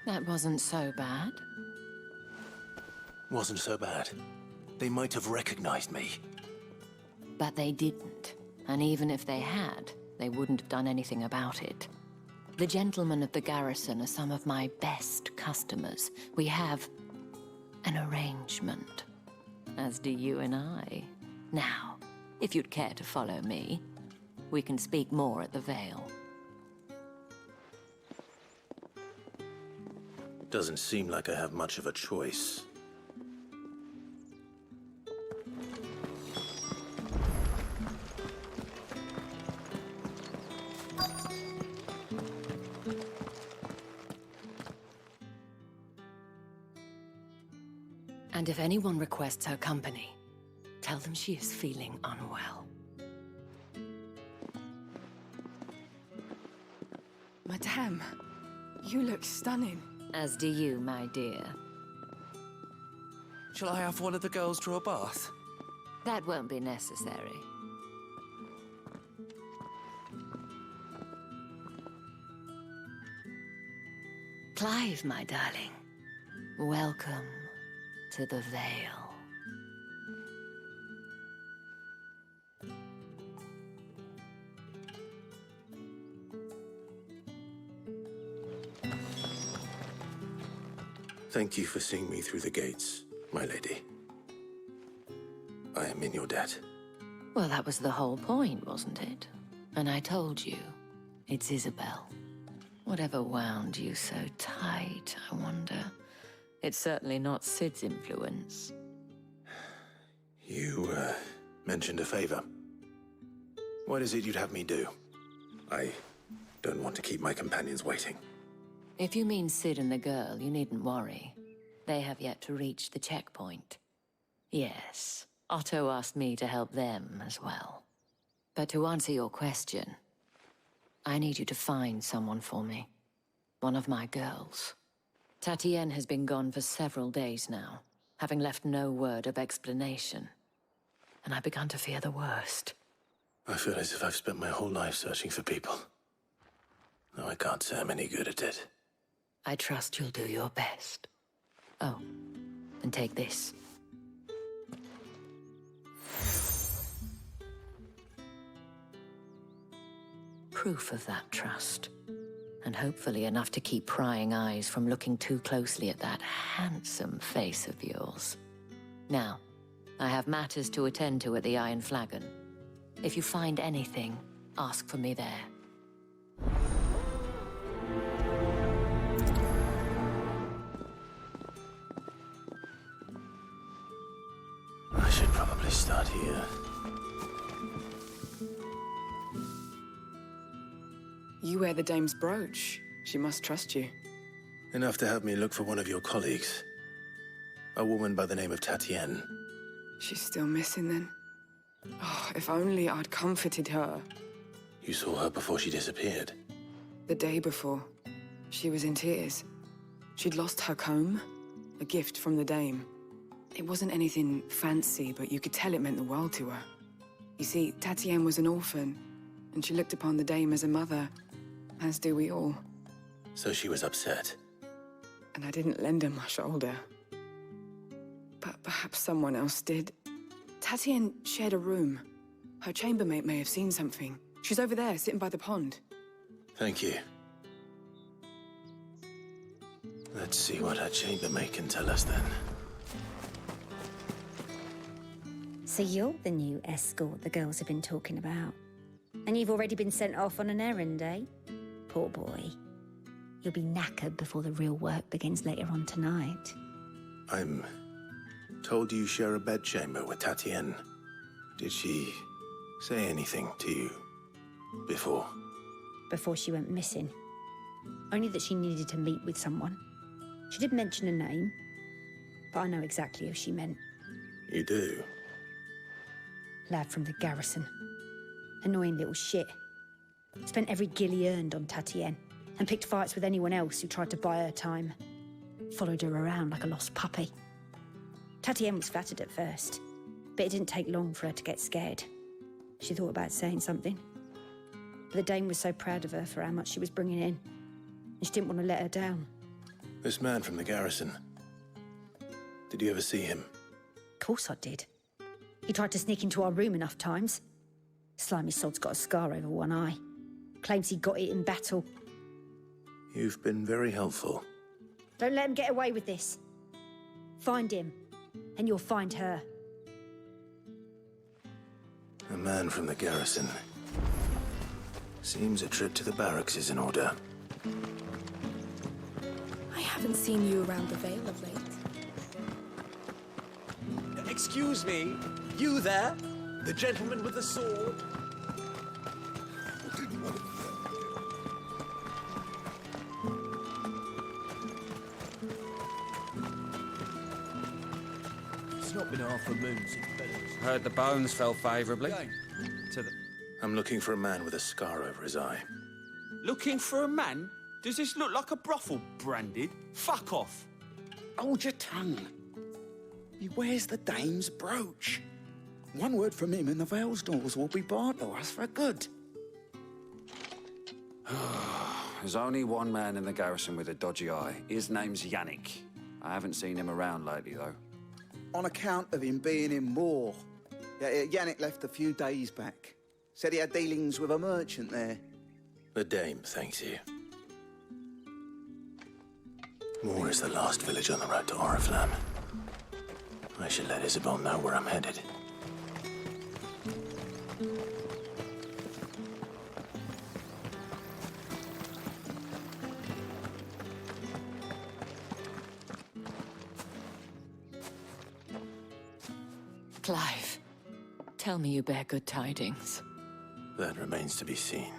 That wasn't so bad. Wasn't so bad. They might have recognized me. But they didn't. And even if they had, they wouldn't have done anything about it. The gentlemen of the garrison are some of my best customers. We have an arrangement, as do you and I. Now, if you'd care to follow me, we can speak more at the Vale. Doesn't seem like I have much of a choice. And if anyone requests her company, tell them she is feeling unwell. Madame, you look stunning. As do you, my dear. Shall I have one of the girls draw a bath? That won't be necessary. Clive, my darling. Welcome to the Vale. Thank you for seeing me through the gates, my lady. I am in your debt. Well, that was the whole point, wasn't it? And I told you, it's Isabel. Whatever wound you so tight, I wonder. It's certainly not Sid's influence. You, mentioned a favor. What is it you'd have me do? I don't want to keep my companions waiting. If you mean Sid and the girl, you needn't worry. They have yet to reach the checkpoint. Yes, Otto asked me to help them as well. But to answer your question, I need you to find someone for me. One of my girls. Tatienne has been gone for several days now, having left no word of explanation. And I began to fear the worst. I feel as if I've spent my whole life searching for people. Though I can't say I'm any good at it. I trust you'll do your best. Oh, and take this. Proof of that trust. And hopefully enough to keep prying eyes from looking too closely at that handsome face of yours. Now, I have matters to attend to at the Iron Flagon. If you find anything, ask for me there. I should probably start here. You wear the dame's brooch. She must trust you. Enough to have me look for one of your colleagues. A woman by the name of Tatienne. She's still missing then. Oh, if only I'd comforted her. You saw her before she disappeared. The day before, she was in tears. She'd lost her comb, a gift from the dame. It wasn't anything fancy, but you could tell it meant the world to her. You see, Tatienne was an orphan, and she looked upon the dame as a mother, as do we all. So she was upset. And I didn't lend her my shoulder. But perhaps someone else did. Tatienne shared a room. Her chambermaid may have seen something. She's over there, sitting by the pond. Thank you. Let's see what her chambermaid can tell us then. So you're the new escort the girls have been talking about. And you've already been sent off on an errand, eh? Poor boy. You'll be knackered before the real work begins later on tonight. I'm told you share a bedchamber with Tatienne. Did she say anything to you before? Before she went missing. Only that she needed to meet with someone. She did mention a name, but I know exactly who she meant. You do? Lad from the garrison. Annoying little shit. Spent every guil he earned on Tatienne, and picked fights with anyone else who tried to buy her time. Followed her around like a lost puppy. Tatienne was flattered at first, but it didn't take long for her to get scared. She thought about saying something. But the dame was so proud of her for how much she was bringing in, and she didn't want to let her down. This man from the garrison. Did you ever see him? Of course I did. He tried to sneak into our room enough times. Slimy sod's got a scar over one eye. Claims he got it in battle. You've been very helpful. Don't let him get away with this. Find him, and you'll find her. A man from the garrison. Seems a trip to the barracks is in order. I haven't seen you around the Vale of late. Excuse me, you there? The gentleman with the sword? It's not been half a moon since Bellows. Heard the bones fell favourably. To the... I'm looking for a man with a scar over his eye. Looking for a man? Does this look like a brothel branded? Fuck off! Hold your tongue. He wears the dame's brooch. One word from him and the Vale's doors will be barred to us for good. There's only one man in the garrison with a dodgy eye. His name's Yannick. I haven't seen him around lately, though. On account of him being in war. Yannick left a few days back. Said he had dealings with a merchant there. The dame thanks you. Moor is the last village on the road to Oriflamme. I should let Isabel know where I'm headed. Clive, tell me you bear good tidings. That remains to be seen.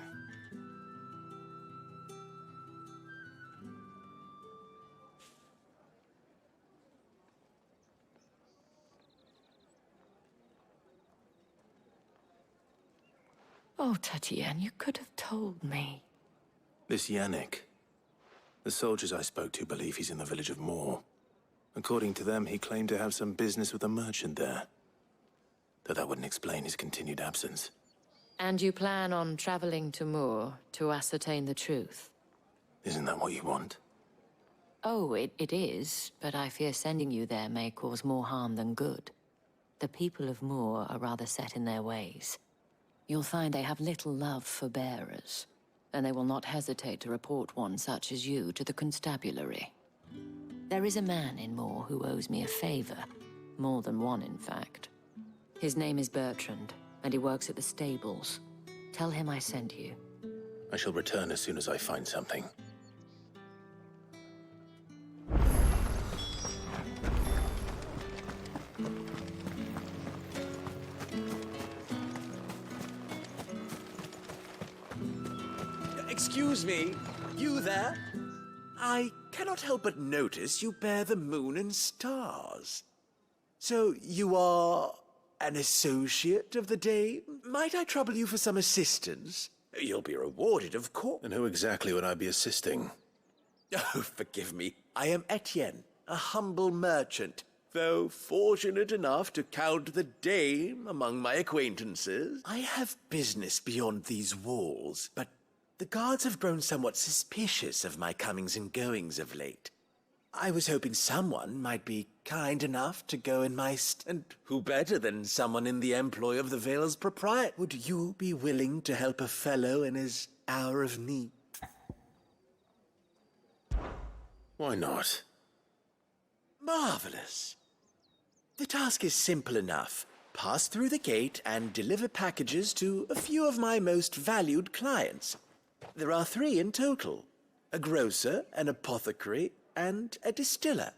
Oh, Tatienne, you could have told me. This Yannick. The soldiers I spoke to believe he's in the village of Moor. According to them, he claimed to have some business with a merchant there. Though that wouldn't explain his continued absence. And you plan on traveling to Moor to ascertain the truth? Isn't that what you want? Oh, it is, but I fear sending you there may cause more harm than good. The people of Moor are rather set in their ways. You'll find they have little love for bearers, and they will not hesitate to report one such as you to the constabulary. There is a man in Moor who owes me a favor. More than one, in fact. His name is Bertrand, and he works at the stables. Tell him I sent you. I shall return as soon as I find something. Excuse me, you there? I cannot help but notice you bear the moon and stars. So you are an associate of the Dame? Might I trouble you for some assistance? You'll be rewarded, of course. And who exactly would I be assisting? Oh, forgive me. I am Etienne, a humble merchant, though fortunate enough to count the Dame among my acquaintances. I have business beyond these walls, but the guards have grown somewhat suspicious of my comings and goings of late. I was hoping someone might be kind enough to go in my and who better than someone in the employ of the Vale's proprietor? Would you be willing to help a fellow in his hour of need? Why not? Marvelous. The task is simple enough. Pass through the gate and deliver packages to a few of my most valued clients. There are 3 in total. A grocer, an apothecary, and a distiller.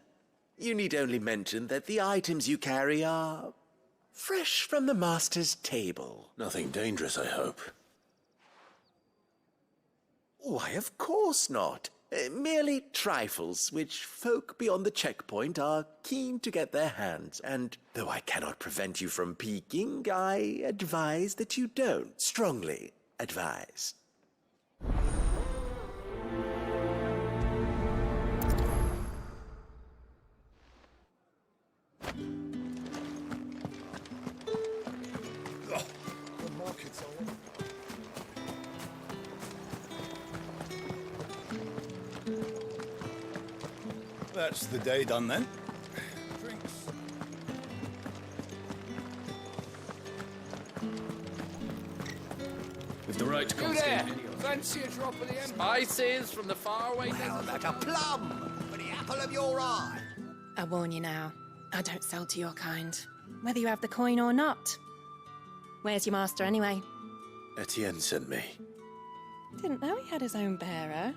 You need only mention that the items you carry are fresh from the master's table. Nothing dangerous, I hope. Why, of course not. Merely trifles, which folk beyond the checkpoint are keen to get their hands. And though I cannot prevent you from peeking, I advise that you don't. Strongly advise. That's the day done then. With the right You there! Fancy a drop of the spices from the faraway Well, like a plum for the apple of your eye. I warn you now, I don't sell to your kind, whether you have the coin or not. Where's your master anyway? Etienne sent me. Didn't know he had his own bearer.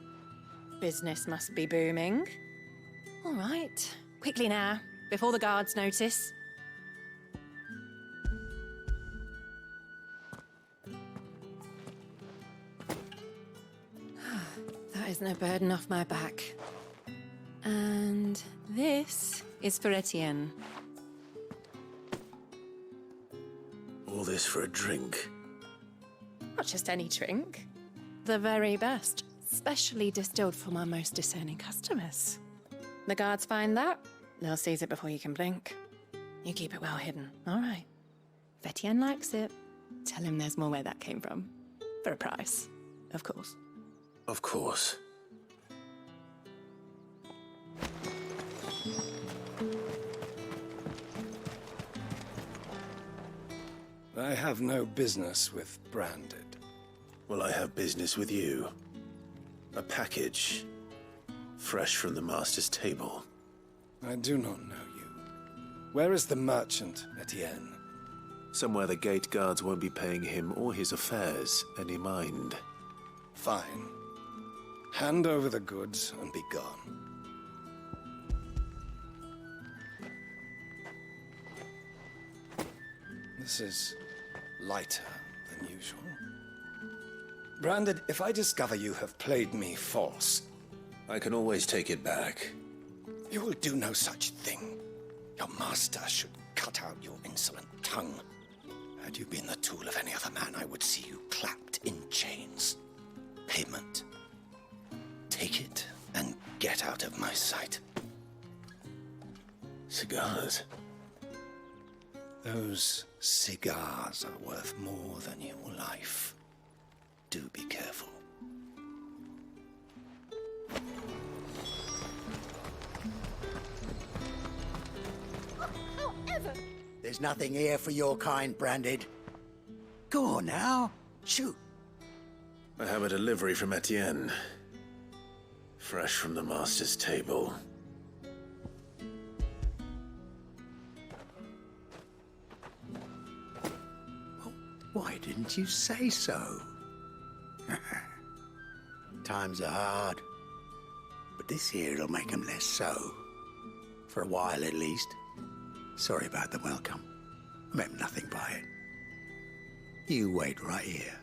Business must be booming. All right, quickly now, before the guards notice. That is no burden off my back. And this is for Etienne. All this for a drink. Not just any drink. The very best, specially distilled for my most discerning customers. The guards find that, they'll seize it before you can blink. You keep it well hidden, all right. If Etienne likes it, tell him there's more where that came from. For a price, of course. Of course. I have no business with Branded. Well, I have business with you. A package. Fresh from the master's table. I do not know you. Where is the merchant, Etienne? Somewhere the gate guards won't be paying him or his affairs any mind. Fine. Hand over the goods and be gone. This is lighter than usual. Branded, if I discover you have played me false... I can always take it back. You will do no such thing. Your master should cut out your insolent tongue. Had you been the tool of any other man, I would see you clapped in chains. Payment. Take it and get out of my sight. Cigars? Those cigars are worth more than your life. Do be careful. There's nothing here for your kind, Branded. Go on now, shoot. I have a delivery from Etienne. Fresh from the master's table. Why didn't you say so? Times are hard, but this here'll make 'em less so. For a while, at least. Sorry about the welcome. I meant nothing by it. You wait right here.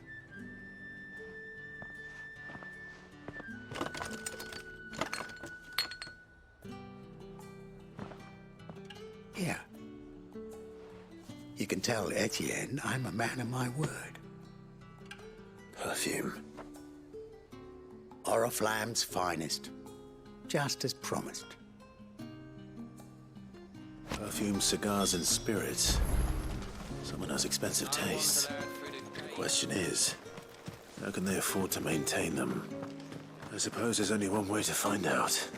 Here. You can tell Etienne I'm a man of my word. Perfume. Oriflamme's finest. Just as promised. Perfume, cigars, and spirits. Someone has expensive tastes. The question is, how can they afford to maintain them? I suppose there's only one way to find out.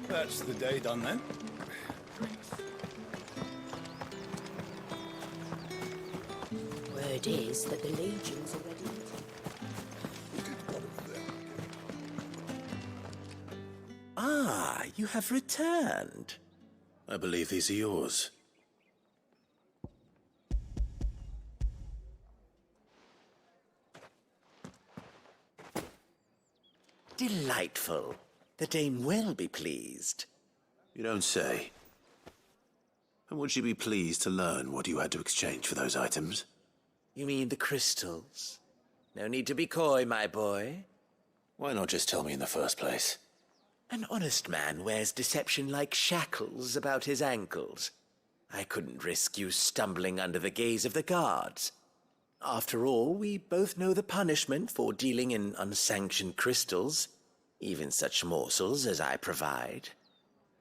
That's the day done then. Word is that the legions are ready. Ah, you have returned. I believe these are yours. Delightful. The dame will be pleased. You don't say. And would she be pleased to learn what you had to exchange for those items? You mean the crystals? No need to be coy, my boy. Why not just tell me in the first place? An honest man wears deception like shackles about his ankles. I couldn't risk you stumbling under the gaze of the guards. After all, we both know the punishment for dealing in unsanctioned crystals, even such morsels as I provide.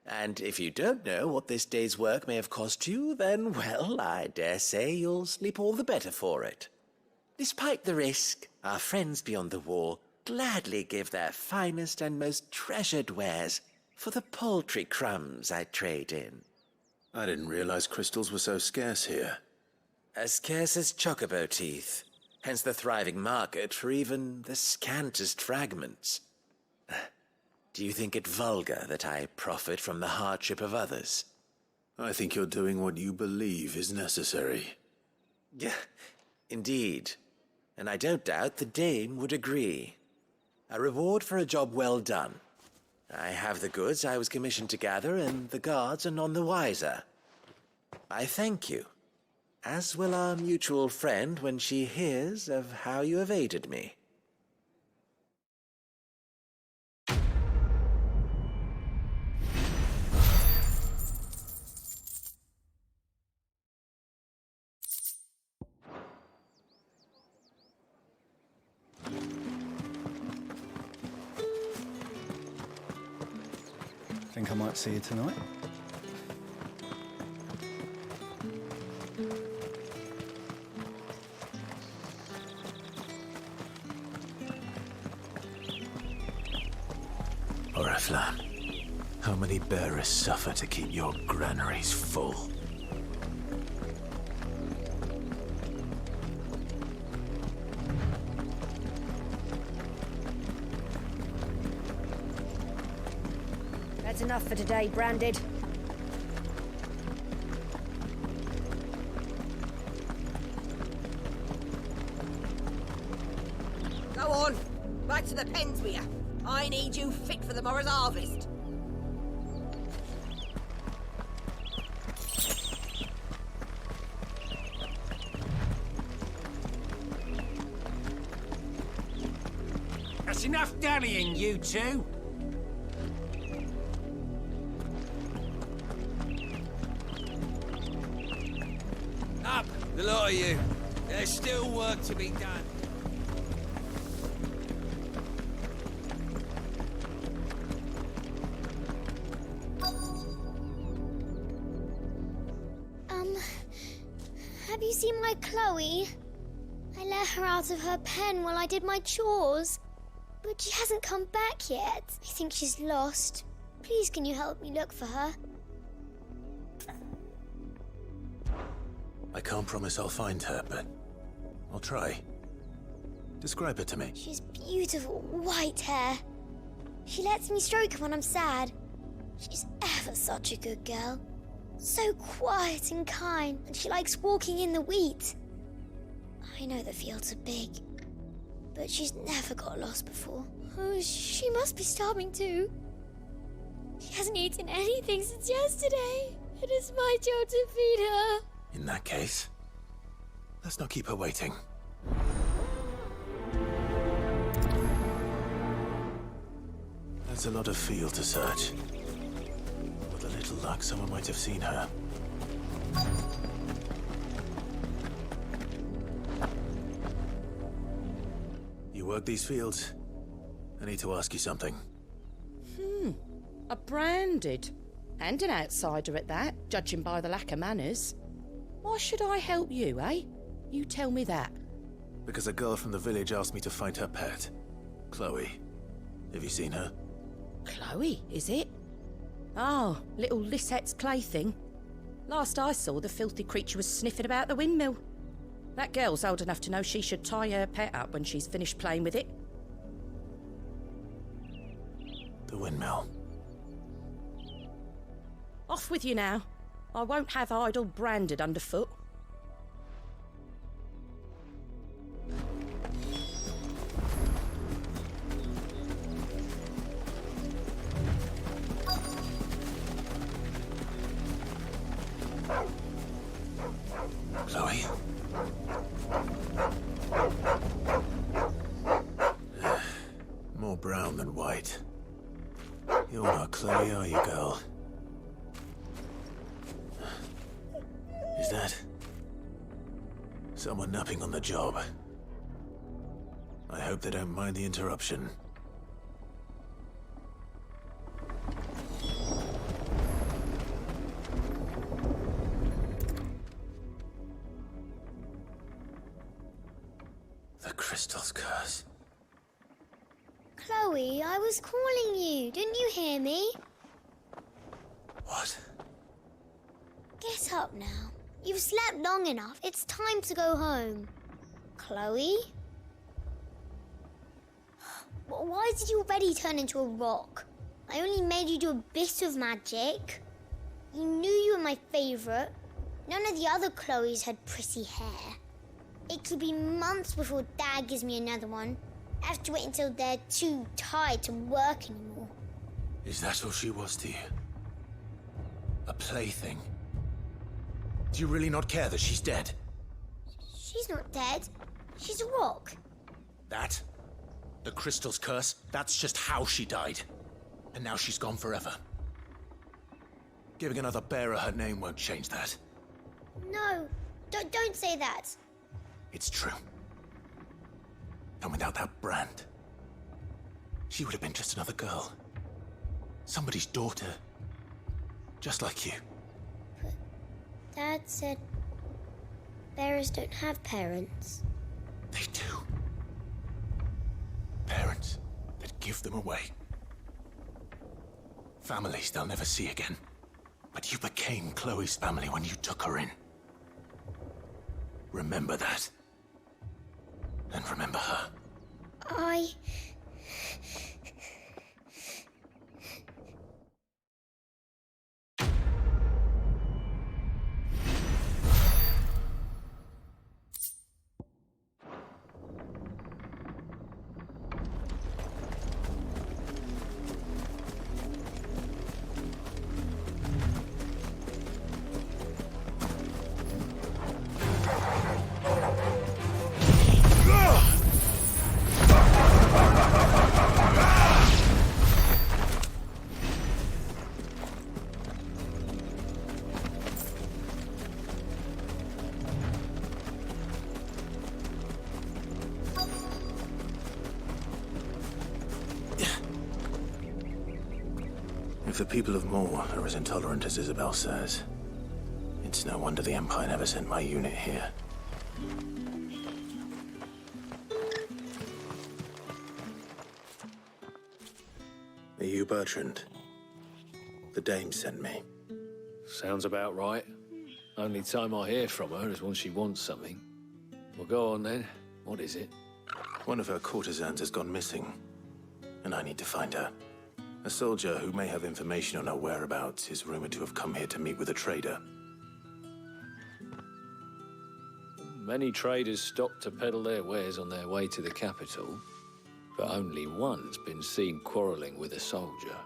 And if you don't know what this day's work may have cost you, then, well, I dare say you'll sleep all the better for it. Despite the risk, our friends beyond the wall gladly give their finest and most treasured wares for the paltry crumbs I trade in. I didn't realize crystals were so scarce here. As scarce as chocobo teeth, hence the thriving market for even the scantest fragments. Do you think it vulgar that I profit from the hardship of others? I think you're doing what you believe is necessary. Yeah, indeed. And I don't doubt the dame would agree. A reward for a job well done. I have the goods I was commissioned to gather, and the guards are none the wiser. I thank you, as will our mutual friend when she hears of how you have aided me. Think I might see you tonight? Oriflamme, how many bearers suffer to keep your granaries full? That's enough for today, Branded. Go on, back to the pens with you. I need you fit for the morrow's harvest. That's enough dallying, you two. Up, the lot of you. There's still work to be done. Have you seen my Chloe? I let her out of her pen while I did my chores. But she hasn't come back yet. I think she's lost. Please, can you help me look for her? I can't promise I'll find her, but I'll try. Describe her to me. She's beautiful white hair. She lets me stroke her when I'm sad. She's ever such a good girl. So quiet and kind, and she likes walking in the wheat. I know the fields are big, but she's never got lost before. Oh, she must be starving too. She hasn't eaten anything since yesterday. It is my job to feed her. In that case, let's not keep her waiting. That's a lot of field to search. With a little luck, someone might have seen her. You work these fields? I need to ask you something. A Branded. And an outsider at that, judging by the lack of manners. Why should I help you, eh? You tell me that. Because a girl from the village asked me to find her pet, Chloe. Have you seen her? Chloe, is it? Oh, little Lisette's plaything. Last I saw, the filthy creature was sniffing about the windmill. That girl's old enough to know she should tie her pet up when she's finished playing with it. The windmill. Off with you now. I won't have idle Branded underfoot. Chloe? More brown than white. You're not Chloe, are you, girl? Is that someone napping on the job? I hope they don't mind the interruption. The crystal's curse. Chloe, I was calling you. Didn't you hear me? What? Get up now. You've slept long enough. It's time to go home. Chloe? Why did you already turn into a rock? I only made you do a bit of magic. You knew you were my favourite. None of the other Chloes had pretty hair. It could be months before Dad gives me another one. I have to wait until they're too tired to work anymore. Is that all she was to you? A plaything? Do you really not care that she's dead? She's not dead. She's a rock. That? The crystal's curse? That's just how she died. And now she's gone forever. Giving another bearer her name won't change that. No, don't say that. It's true. And without that brand, she would have been just another girl. Somebody's daughter. Just like you. But Dad said bearers don't have parents. They do. Parents that give them away. Families they'll never see again. But you became Chloe's family when you took her in. Remember that. And remember her. If the people of Moor are as intolerant as Isabel says, it's no wonder the Empire never sent my unit here. Are you Bertrand? The dame sent me. Sounds about right. Only time I hear from her is when she wants something. Well, go on then. What is it? One of her courtesans has gone missing, and I need to find her. A soldier who may have information on her whereabouts is rumored to have come here to meet with a trader. Many traders stop to peddle their wares on their way to the capital, but only one's been seen quarrelling with a soldier.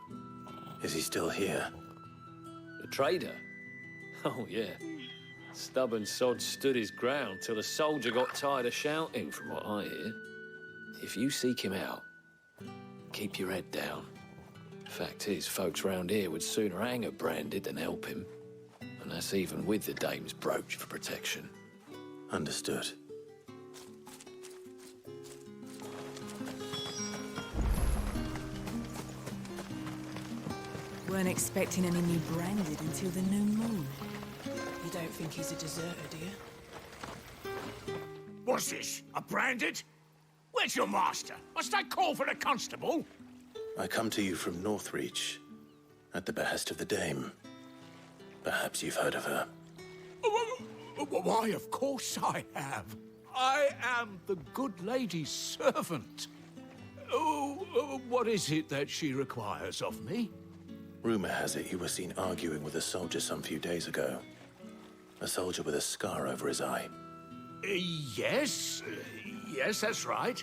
Is he still here? The trader? Oh, yeah. Stubborn sod stood his ground till the soldier got tired of shouting, from what I hear. If you seek him out, keep your head down. Fact is, folks round here would sooner hang a branded than help him. And that's even with the dame's brooch for protection. Understood. Weren't expecting any new branded until the new moon. You don't think he's a deserter, do you? What's this? A branded? Where's your master? Must I call for the constable? I come to you from Northreach, at the behest of the dame. Perhaps you've heard of her. Why, of course I have. I am the good lady's servant. What is it that she requires of me? Rumor has it you were seen arguing with a soldier some few days ago. A soldier with a scar over his eye. Yes, that's right.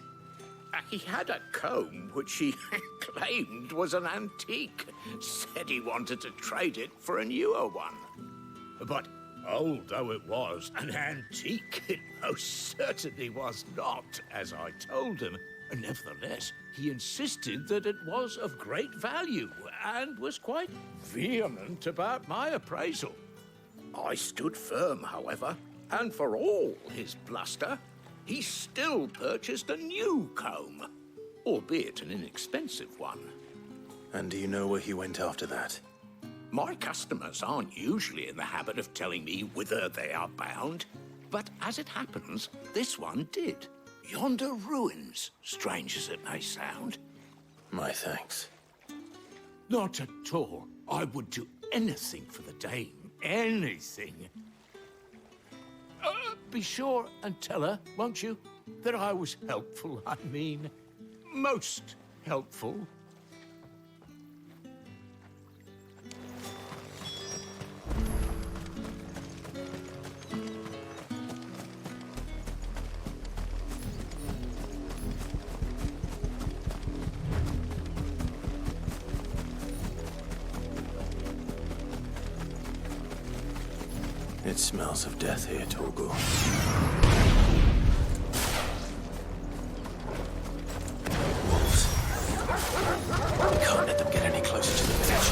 He had a comb which he claimed was an antique. Said he wanted to trade it for a newer one. But old though it was, an antique it most certainly was not, as I told him. Nevertheless, he insisted that it was of great value and was quite vehement about my appraisal. I stood firm, however, and for all his bluster, he still purchased a new comb, albeit an inexpensive one. And do you know where he went after that? My customers aren't usually in the habit of telling me whither they are bound, but as it happens, this one did. Yonder ruins, strange as it may sound. My thanks. Not at all. I would do anything for the dame. Anything. Be sure and tell her, won't you, that I was helpful. I mean, most helpful. It smells of death here, Torgal. Wolves. We can't let them get any closer to the village.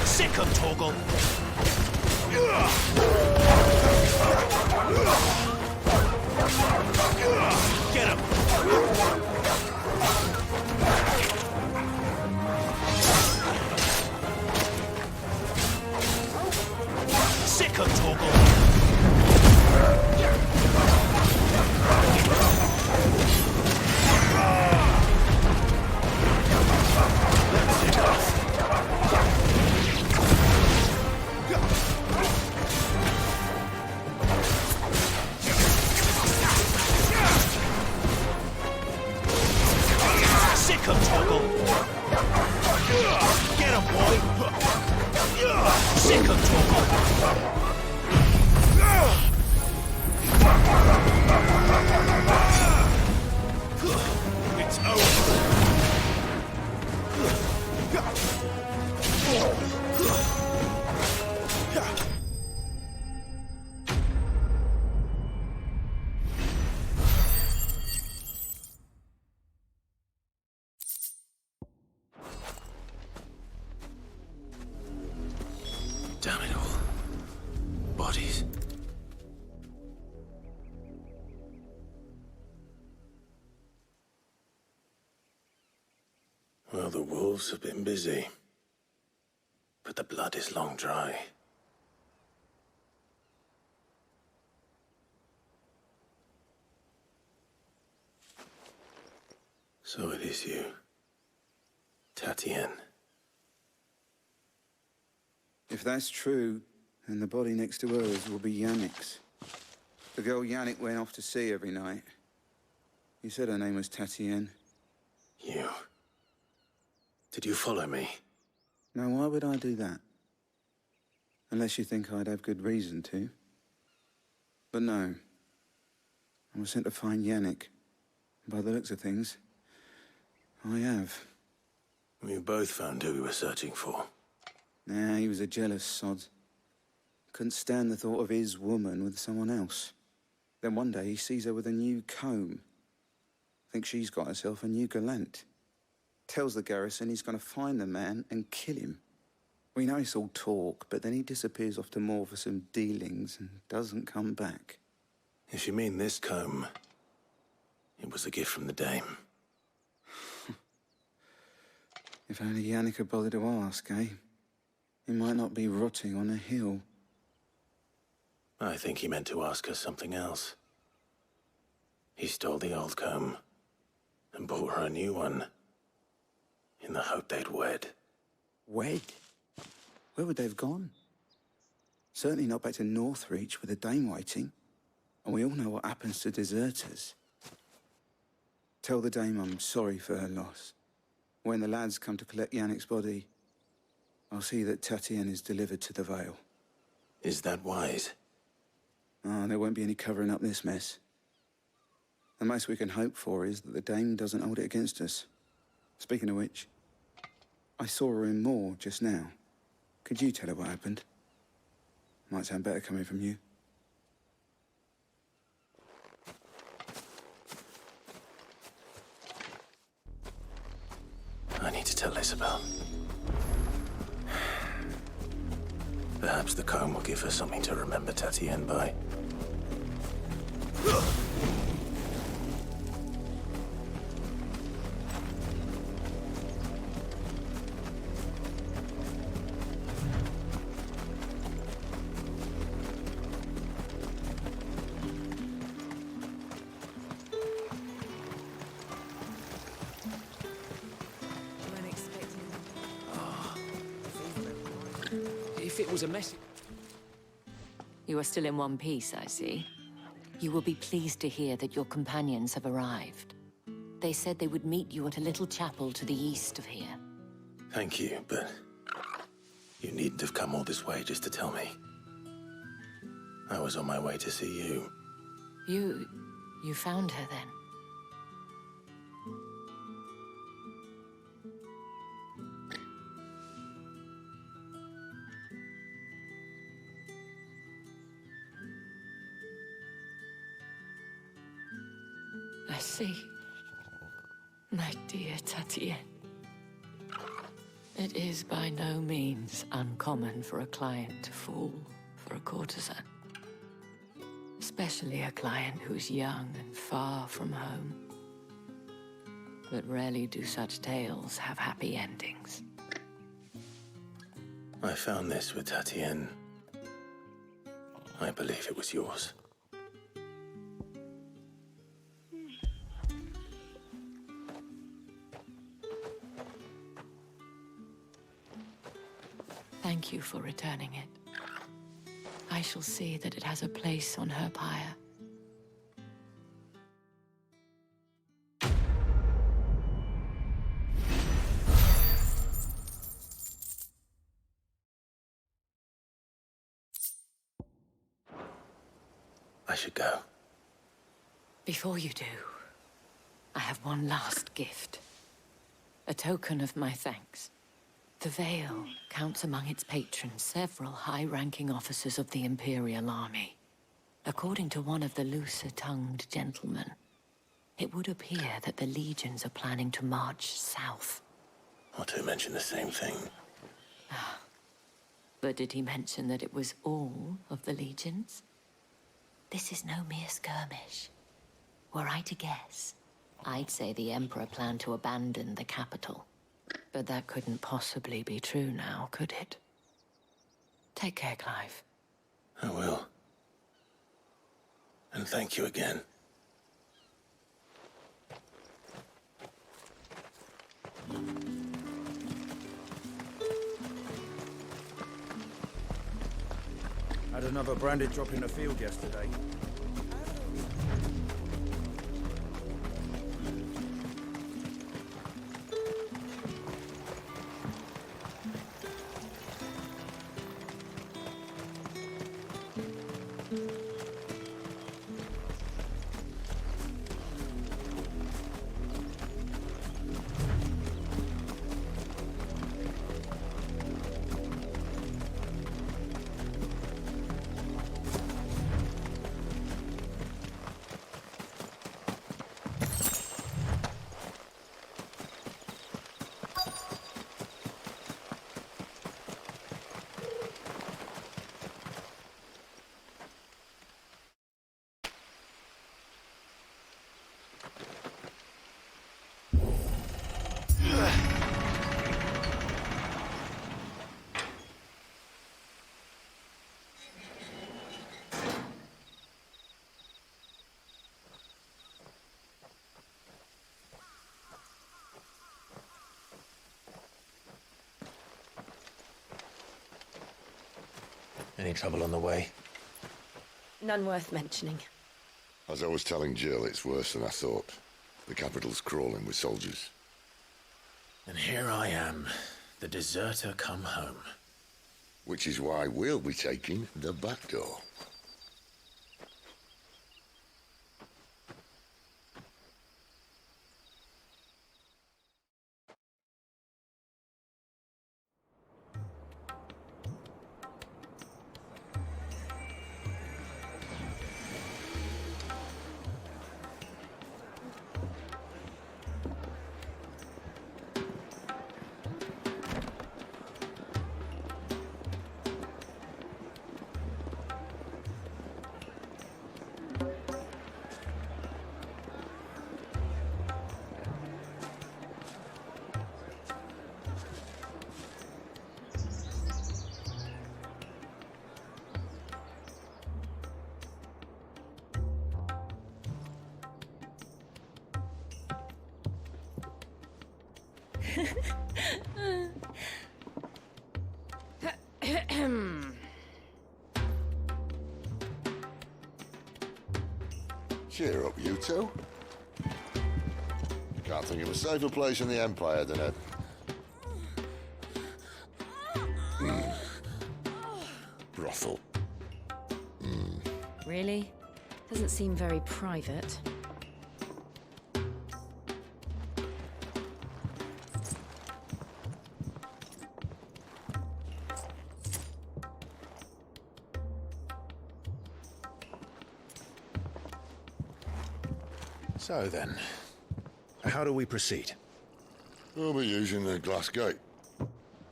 Sick of Torgal! Get him! Sick of Torgal! That's enough! Sick of Torgal! Get him, boy! Sick of Torgal! It's over! Damn it all. Bodies. Well, the wolves have been busy. But the blood is long dry. So it is you, Tatienne. If that's true, then the body next to hers will be Yannick's. The girl Yannick went off to see every night. You said her name was Tatienne. You. Did you follow me? Now, why would I do that? Unless you think I'd have good reason to. But no. I was sent to find Yannick. By the looks of things, I have. We've both found who we were searching for. Nah, he was a jealous sod. Couldn't stand the thought of his woman with someone else. Then one day he sees her with a new comb. Thinks she's got herself a new gallant. Tells the garrison he's going to find the man and kill him. We know it's all talk, but then he disappears off to Moor for some dealings and doesn't come back. If you mean this comb, it was a gift from the dame. If only Yannick had bothered to ask, eh? He might not be rotting on a hill. I think he meant to ask her something else. He stole the old comb and bought her a new one in the hope they'd wed. Wed? Where would they have gone? Certainly not back to Northreach with a dame waiting. And we all know what happens to deserters. Tell the dame I'm sorry for her loss. When the lads come to collect Yannick's body, I'll see that Tatienne is delivered to the Vale. Is that wise? Oh, there won't be any covering up this mess. The most we can hope for is that the dame doesn't hold it against us. Speaking of which, I saw her in Moor just now. Could you tell her what happened? Might sound better coming from you. I need to tell Isabel. Perhaps the comb will give her something to remember Tatienne by. if it was a message... You are still in one piece, I see. You will be pleased to hear that your companions have arrived. They said they would meet you at a little chapel to the east of here. Thank you, but you needn't have come all this way just to tell me. I was on my way to see you. You found her then? I see. My dear Tatienne. It is by no means uncommon for a client to fall for a courtesan. Especially a client who's young and far from home. But rarely do such tales have happy endings. I found this with Tatienne. I believe it was yours. Thank you for returning it. I shall see that it has a place on her pyre. I should go. Before you do, I have one last gift. A token of my thanks. The Vale counts among its patrons several high-ranking officers of the Imperial Army. According to one of the looser-tongued gentlemen, it would appear that the legions are planning to march south. Otto mentioned the same thing. But did he mention that it was all of the legions? This is no mere skirmish. Were I to guess, I'd say the Emperor planned to abandon the capital. But that couldn't possibly be true now, could it? Take care, Clive. I will. And thank you again. Had another branded drop in the field yesterday. Any trouble on the way? None worth mentioning. As I was telling Jill, it's worse than I thought. The capital's crawling with soldiers. And here I am, the deserter come home. Which is why we'll be taking the back door. too. Can't think of a safer place in the Empire than it. Brothel. Really? Doesn't seem very private. So then, how do we proceed? We'll be using the glass gate.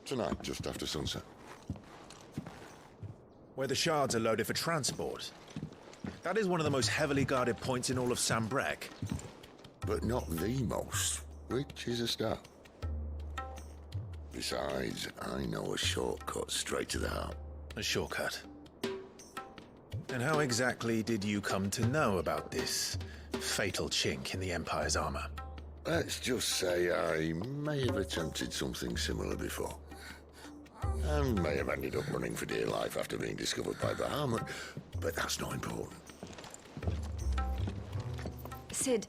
Tonight, just after sunset. Where the shards are loaded for transport. That is one of the most heavily guarded points in all of Sambrec. But not the most, which is a start. Besides, I know a shortcut straight to the heart. A shortcut? And how exactly did you come to know about this fatal chink in the Empire's armor? Let's just say I may have attempted something similar before. And may have ended up running for dear life after being discovered by Bahamut, but that's not important. Sid,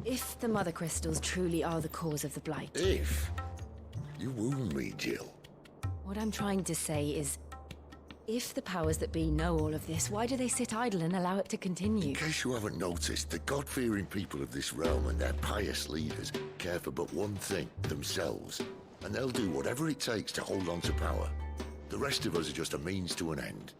if the Mother Crystals truly are the cause of the Blight... If? You wound me, Jill. What I'm trying to say is, if the powers that be know all of this, why do they sit idle and allow it to continue? In case you haven't noticed, the God-fearing people of this realm and their pious leaders care for but one thing, themselves. And they'll do whatever it takes to hold on to power. The rest of us are just a means to an end.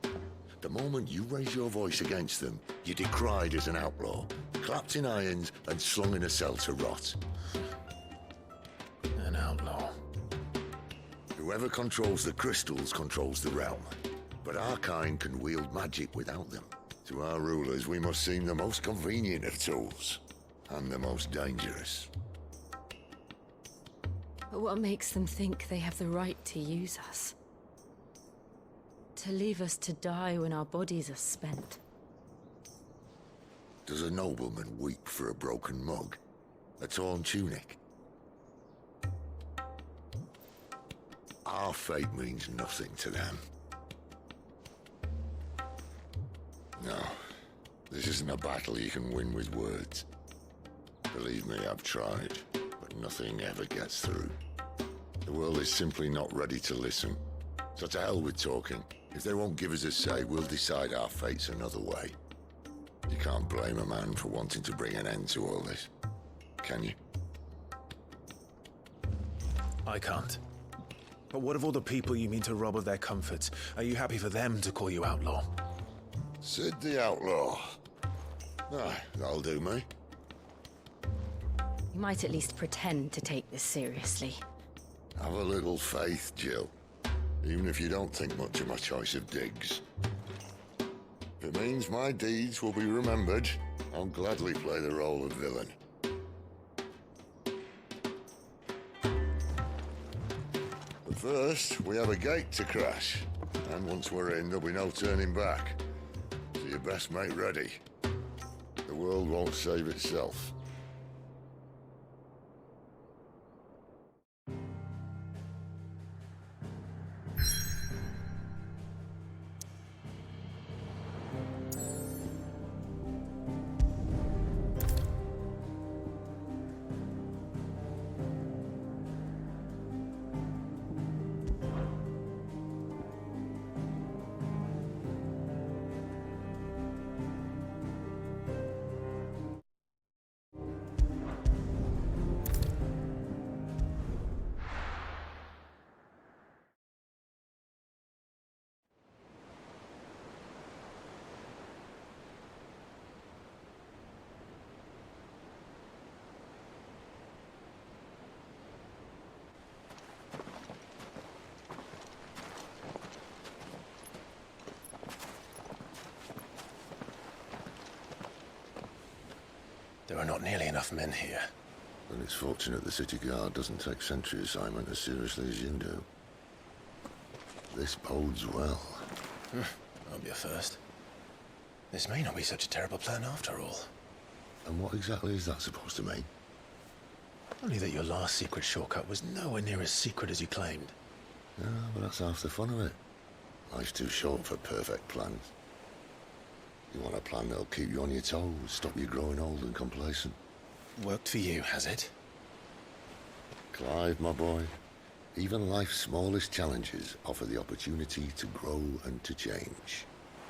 The moment you raise your voice against them, you're decried as an outlaw, clapped in irons and slung in a cell to rot. An outlaw. Whoever controls the crystals controls the realm. But our kind can wield magic without them. To our rulers, we must seem the most convenient of tools, and the most dangerous. But what makes them think they have the right to use us? To leave us to die when our bodies are spent? Does a nobleman weep for a broken mug? A torn tunic? Our fate means nothing to them. No, this isn't a battle you can win with words. Believe me, I've tried, but nothing ever gets through. The world is simply not ready to listen. So to hell with talking. If they won't give us a say, we'll decide our fates another way. You can't blame a man for wanting to bring an end to all this, can you? I can't. But what of all the people you mean to rob of their comforts? Are you happy for them to call you outlaw? Sid the Outlaw. Ah, that'll do me. You might at least pretend to take this seriously. Have a little faith, Jill. Even if you don't think much of my choice of digs. If it means my deeds will be remembered, I'll gladly play the role of villain. But first, we have a gate to crash. And once we're in, there'll be no turning back. So you best make ready. The world won't save itself. There are not nearly enough men here. And it's fortunate the city guard doesn't take sentry assignment as seriously as you do. This bodes well. Won't be a first. This may not be such a terrible plan after all. And what exactly is that supposed to mean? Only that your last secret shortcut was nowhere near as secret as you claimed. Yeah, but that's half the fun of it. Life's too short for perfect plans. You want a plan that'll keep you on your toes, stop you growing old and complacent. Worked for you, has it? Clive, my boy, even life's smallest challenges offer the opportunity to grow and to change.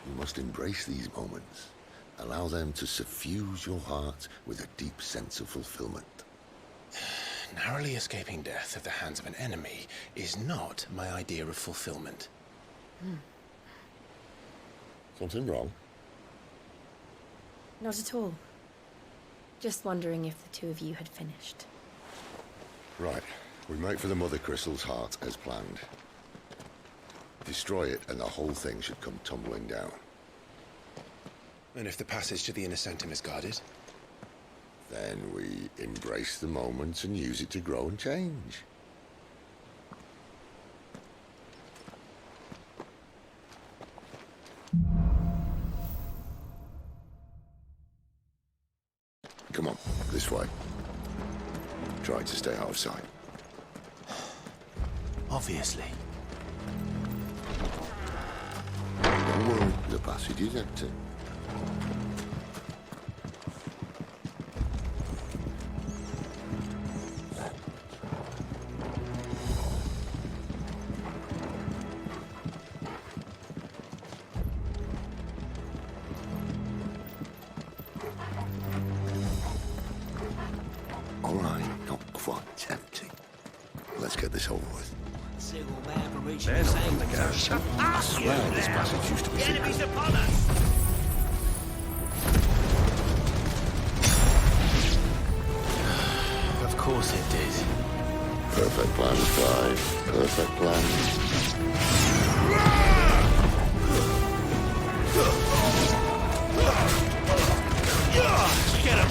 You must embrace these moments. Allow them to suffuse your heart with a deep sense of fulfillment. Narrowly escaping death at the hands of an enemy is not my idea of fulfillment. Something wrong? Not at all. Just wondering if the two of you had finished. Right. We make for the Mother Crystal's heart as planned. Destroy it and the whole thing should come tumbling down. And if the passage to the inner sanctum is guarded? Then we embrace the moment and use it to grow and change. Come on, this way. Try to stay out of sight. Obviously. Don't worry, the passage is empty. All right, not quite empty. Let's get this over with. They're not from the garrison. I swear this passage used to be secret. Enemies upon us! Of course it did. Perfect plan, Clive. Perfect plan. Get him!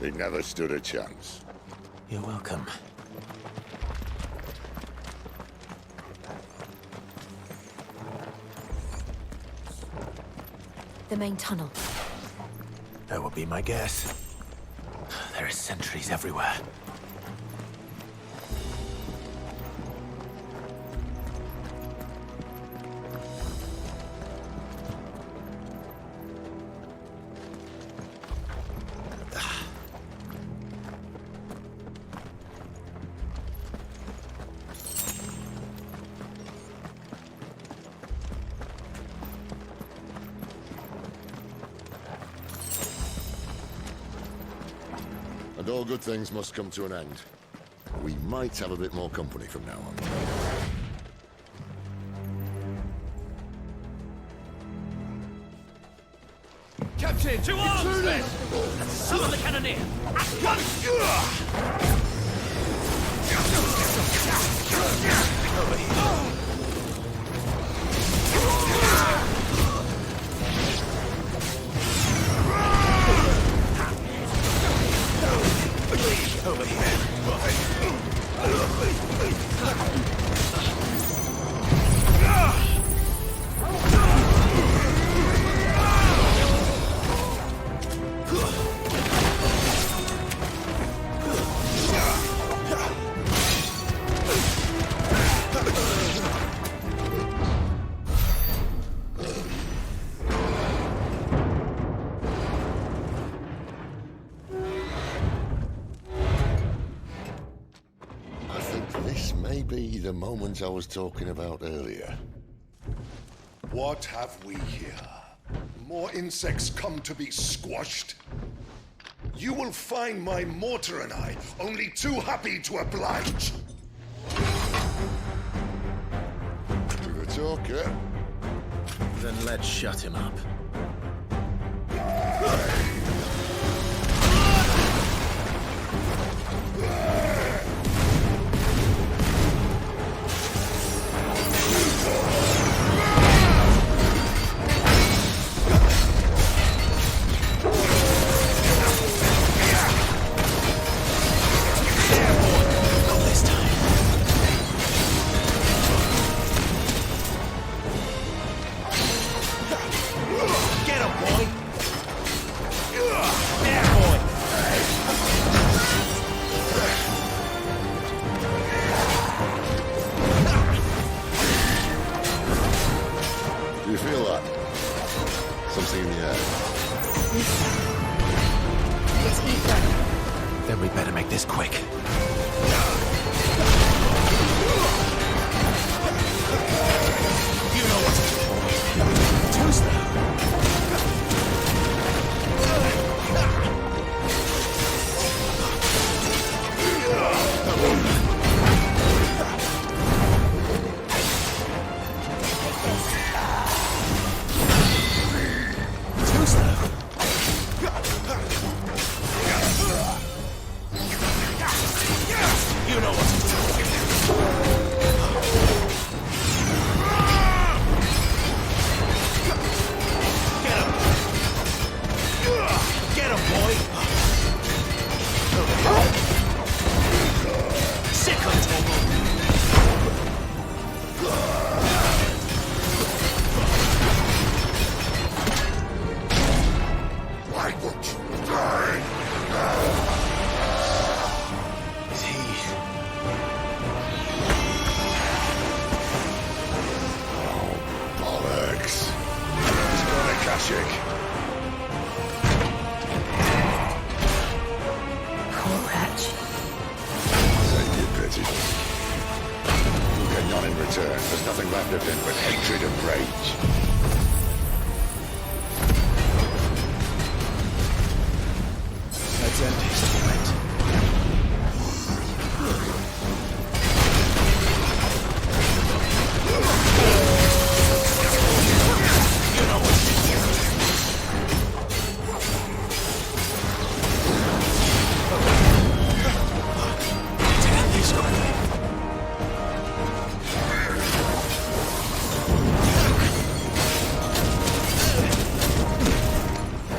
He never stood a chance. You're welcome. The main tunnel. That would be my guess. There are sentries everywhere. And all good things must come to an end. We might have a bit more company from now on. Captain, to arms then! Summon the cannoneer! At once! Over here. Over here. This may be the moment I was talking about earlier. What have we here? More insects come to be squashed? You will find my mortar and I only too happy to oblige. To the talker. Then let's shut him up. Not this time. feel that? Something in the air. It's ether. Then we better make this quick. You know what it's for. Too slow. Too slow. You know what to do. Get him, boy. Sick of Tomo. Why won't you die now? Is he... Bollocks. He's got a Kashik. Poor wretch. Save your pity. You'll get none in return. There's nothing left of him but hatred and rage. Let's end his torment. You know what to do. To end this quickly.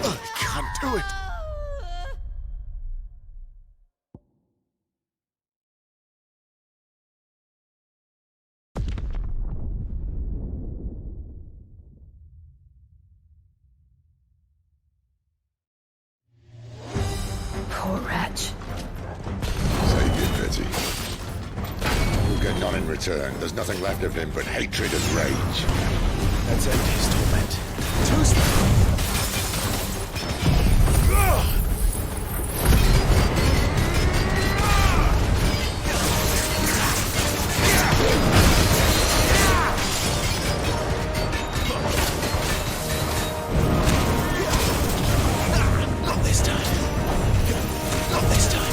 I can't do it. Poor wretch. Save your pity. You'll get none in return. There's nothing left of him but hatred and rage. Let's end his torment. Too slow. Not this time. Not this time.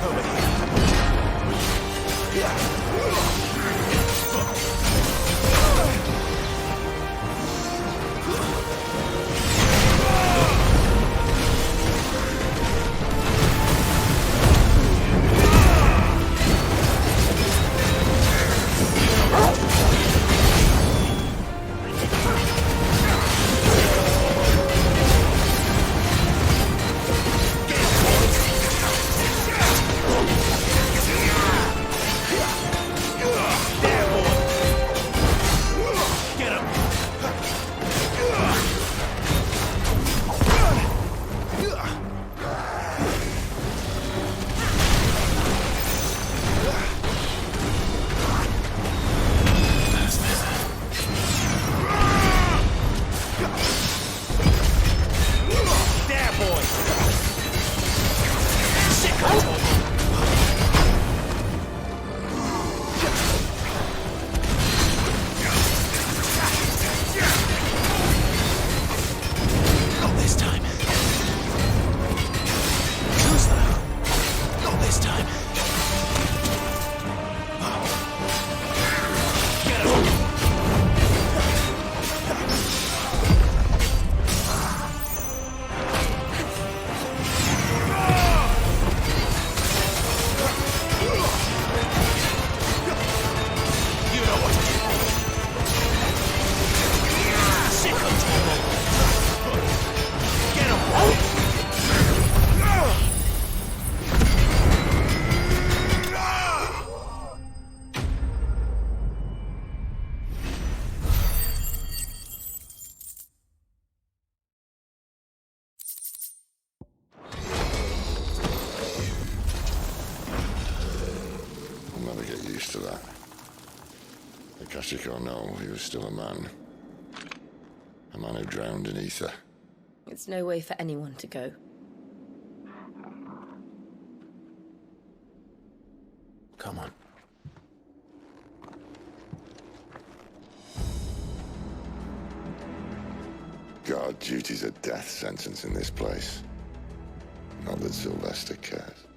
Over used to that. Akashic or no, he was still a man. A man who drowned in ether. It's no way for anyone to go. Come on. Guard duty's a death sentence in this place. Not that Sylvester cares.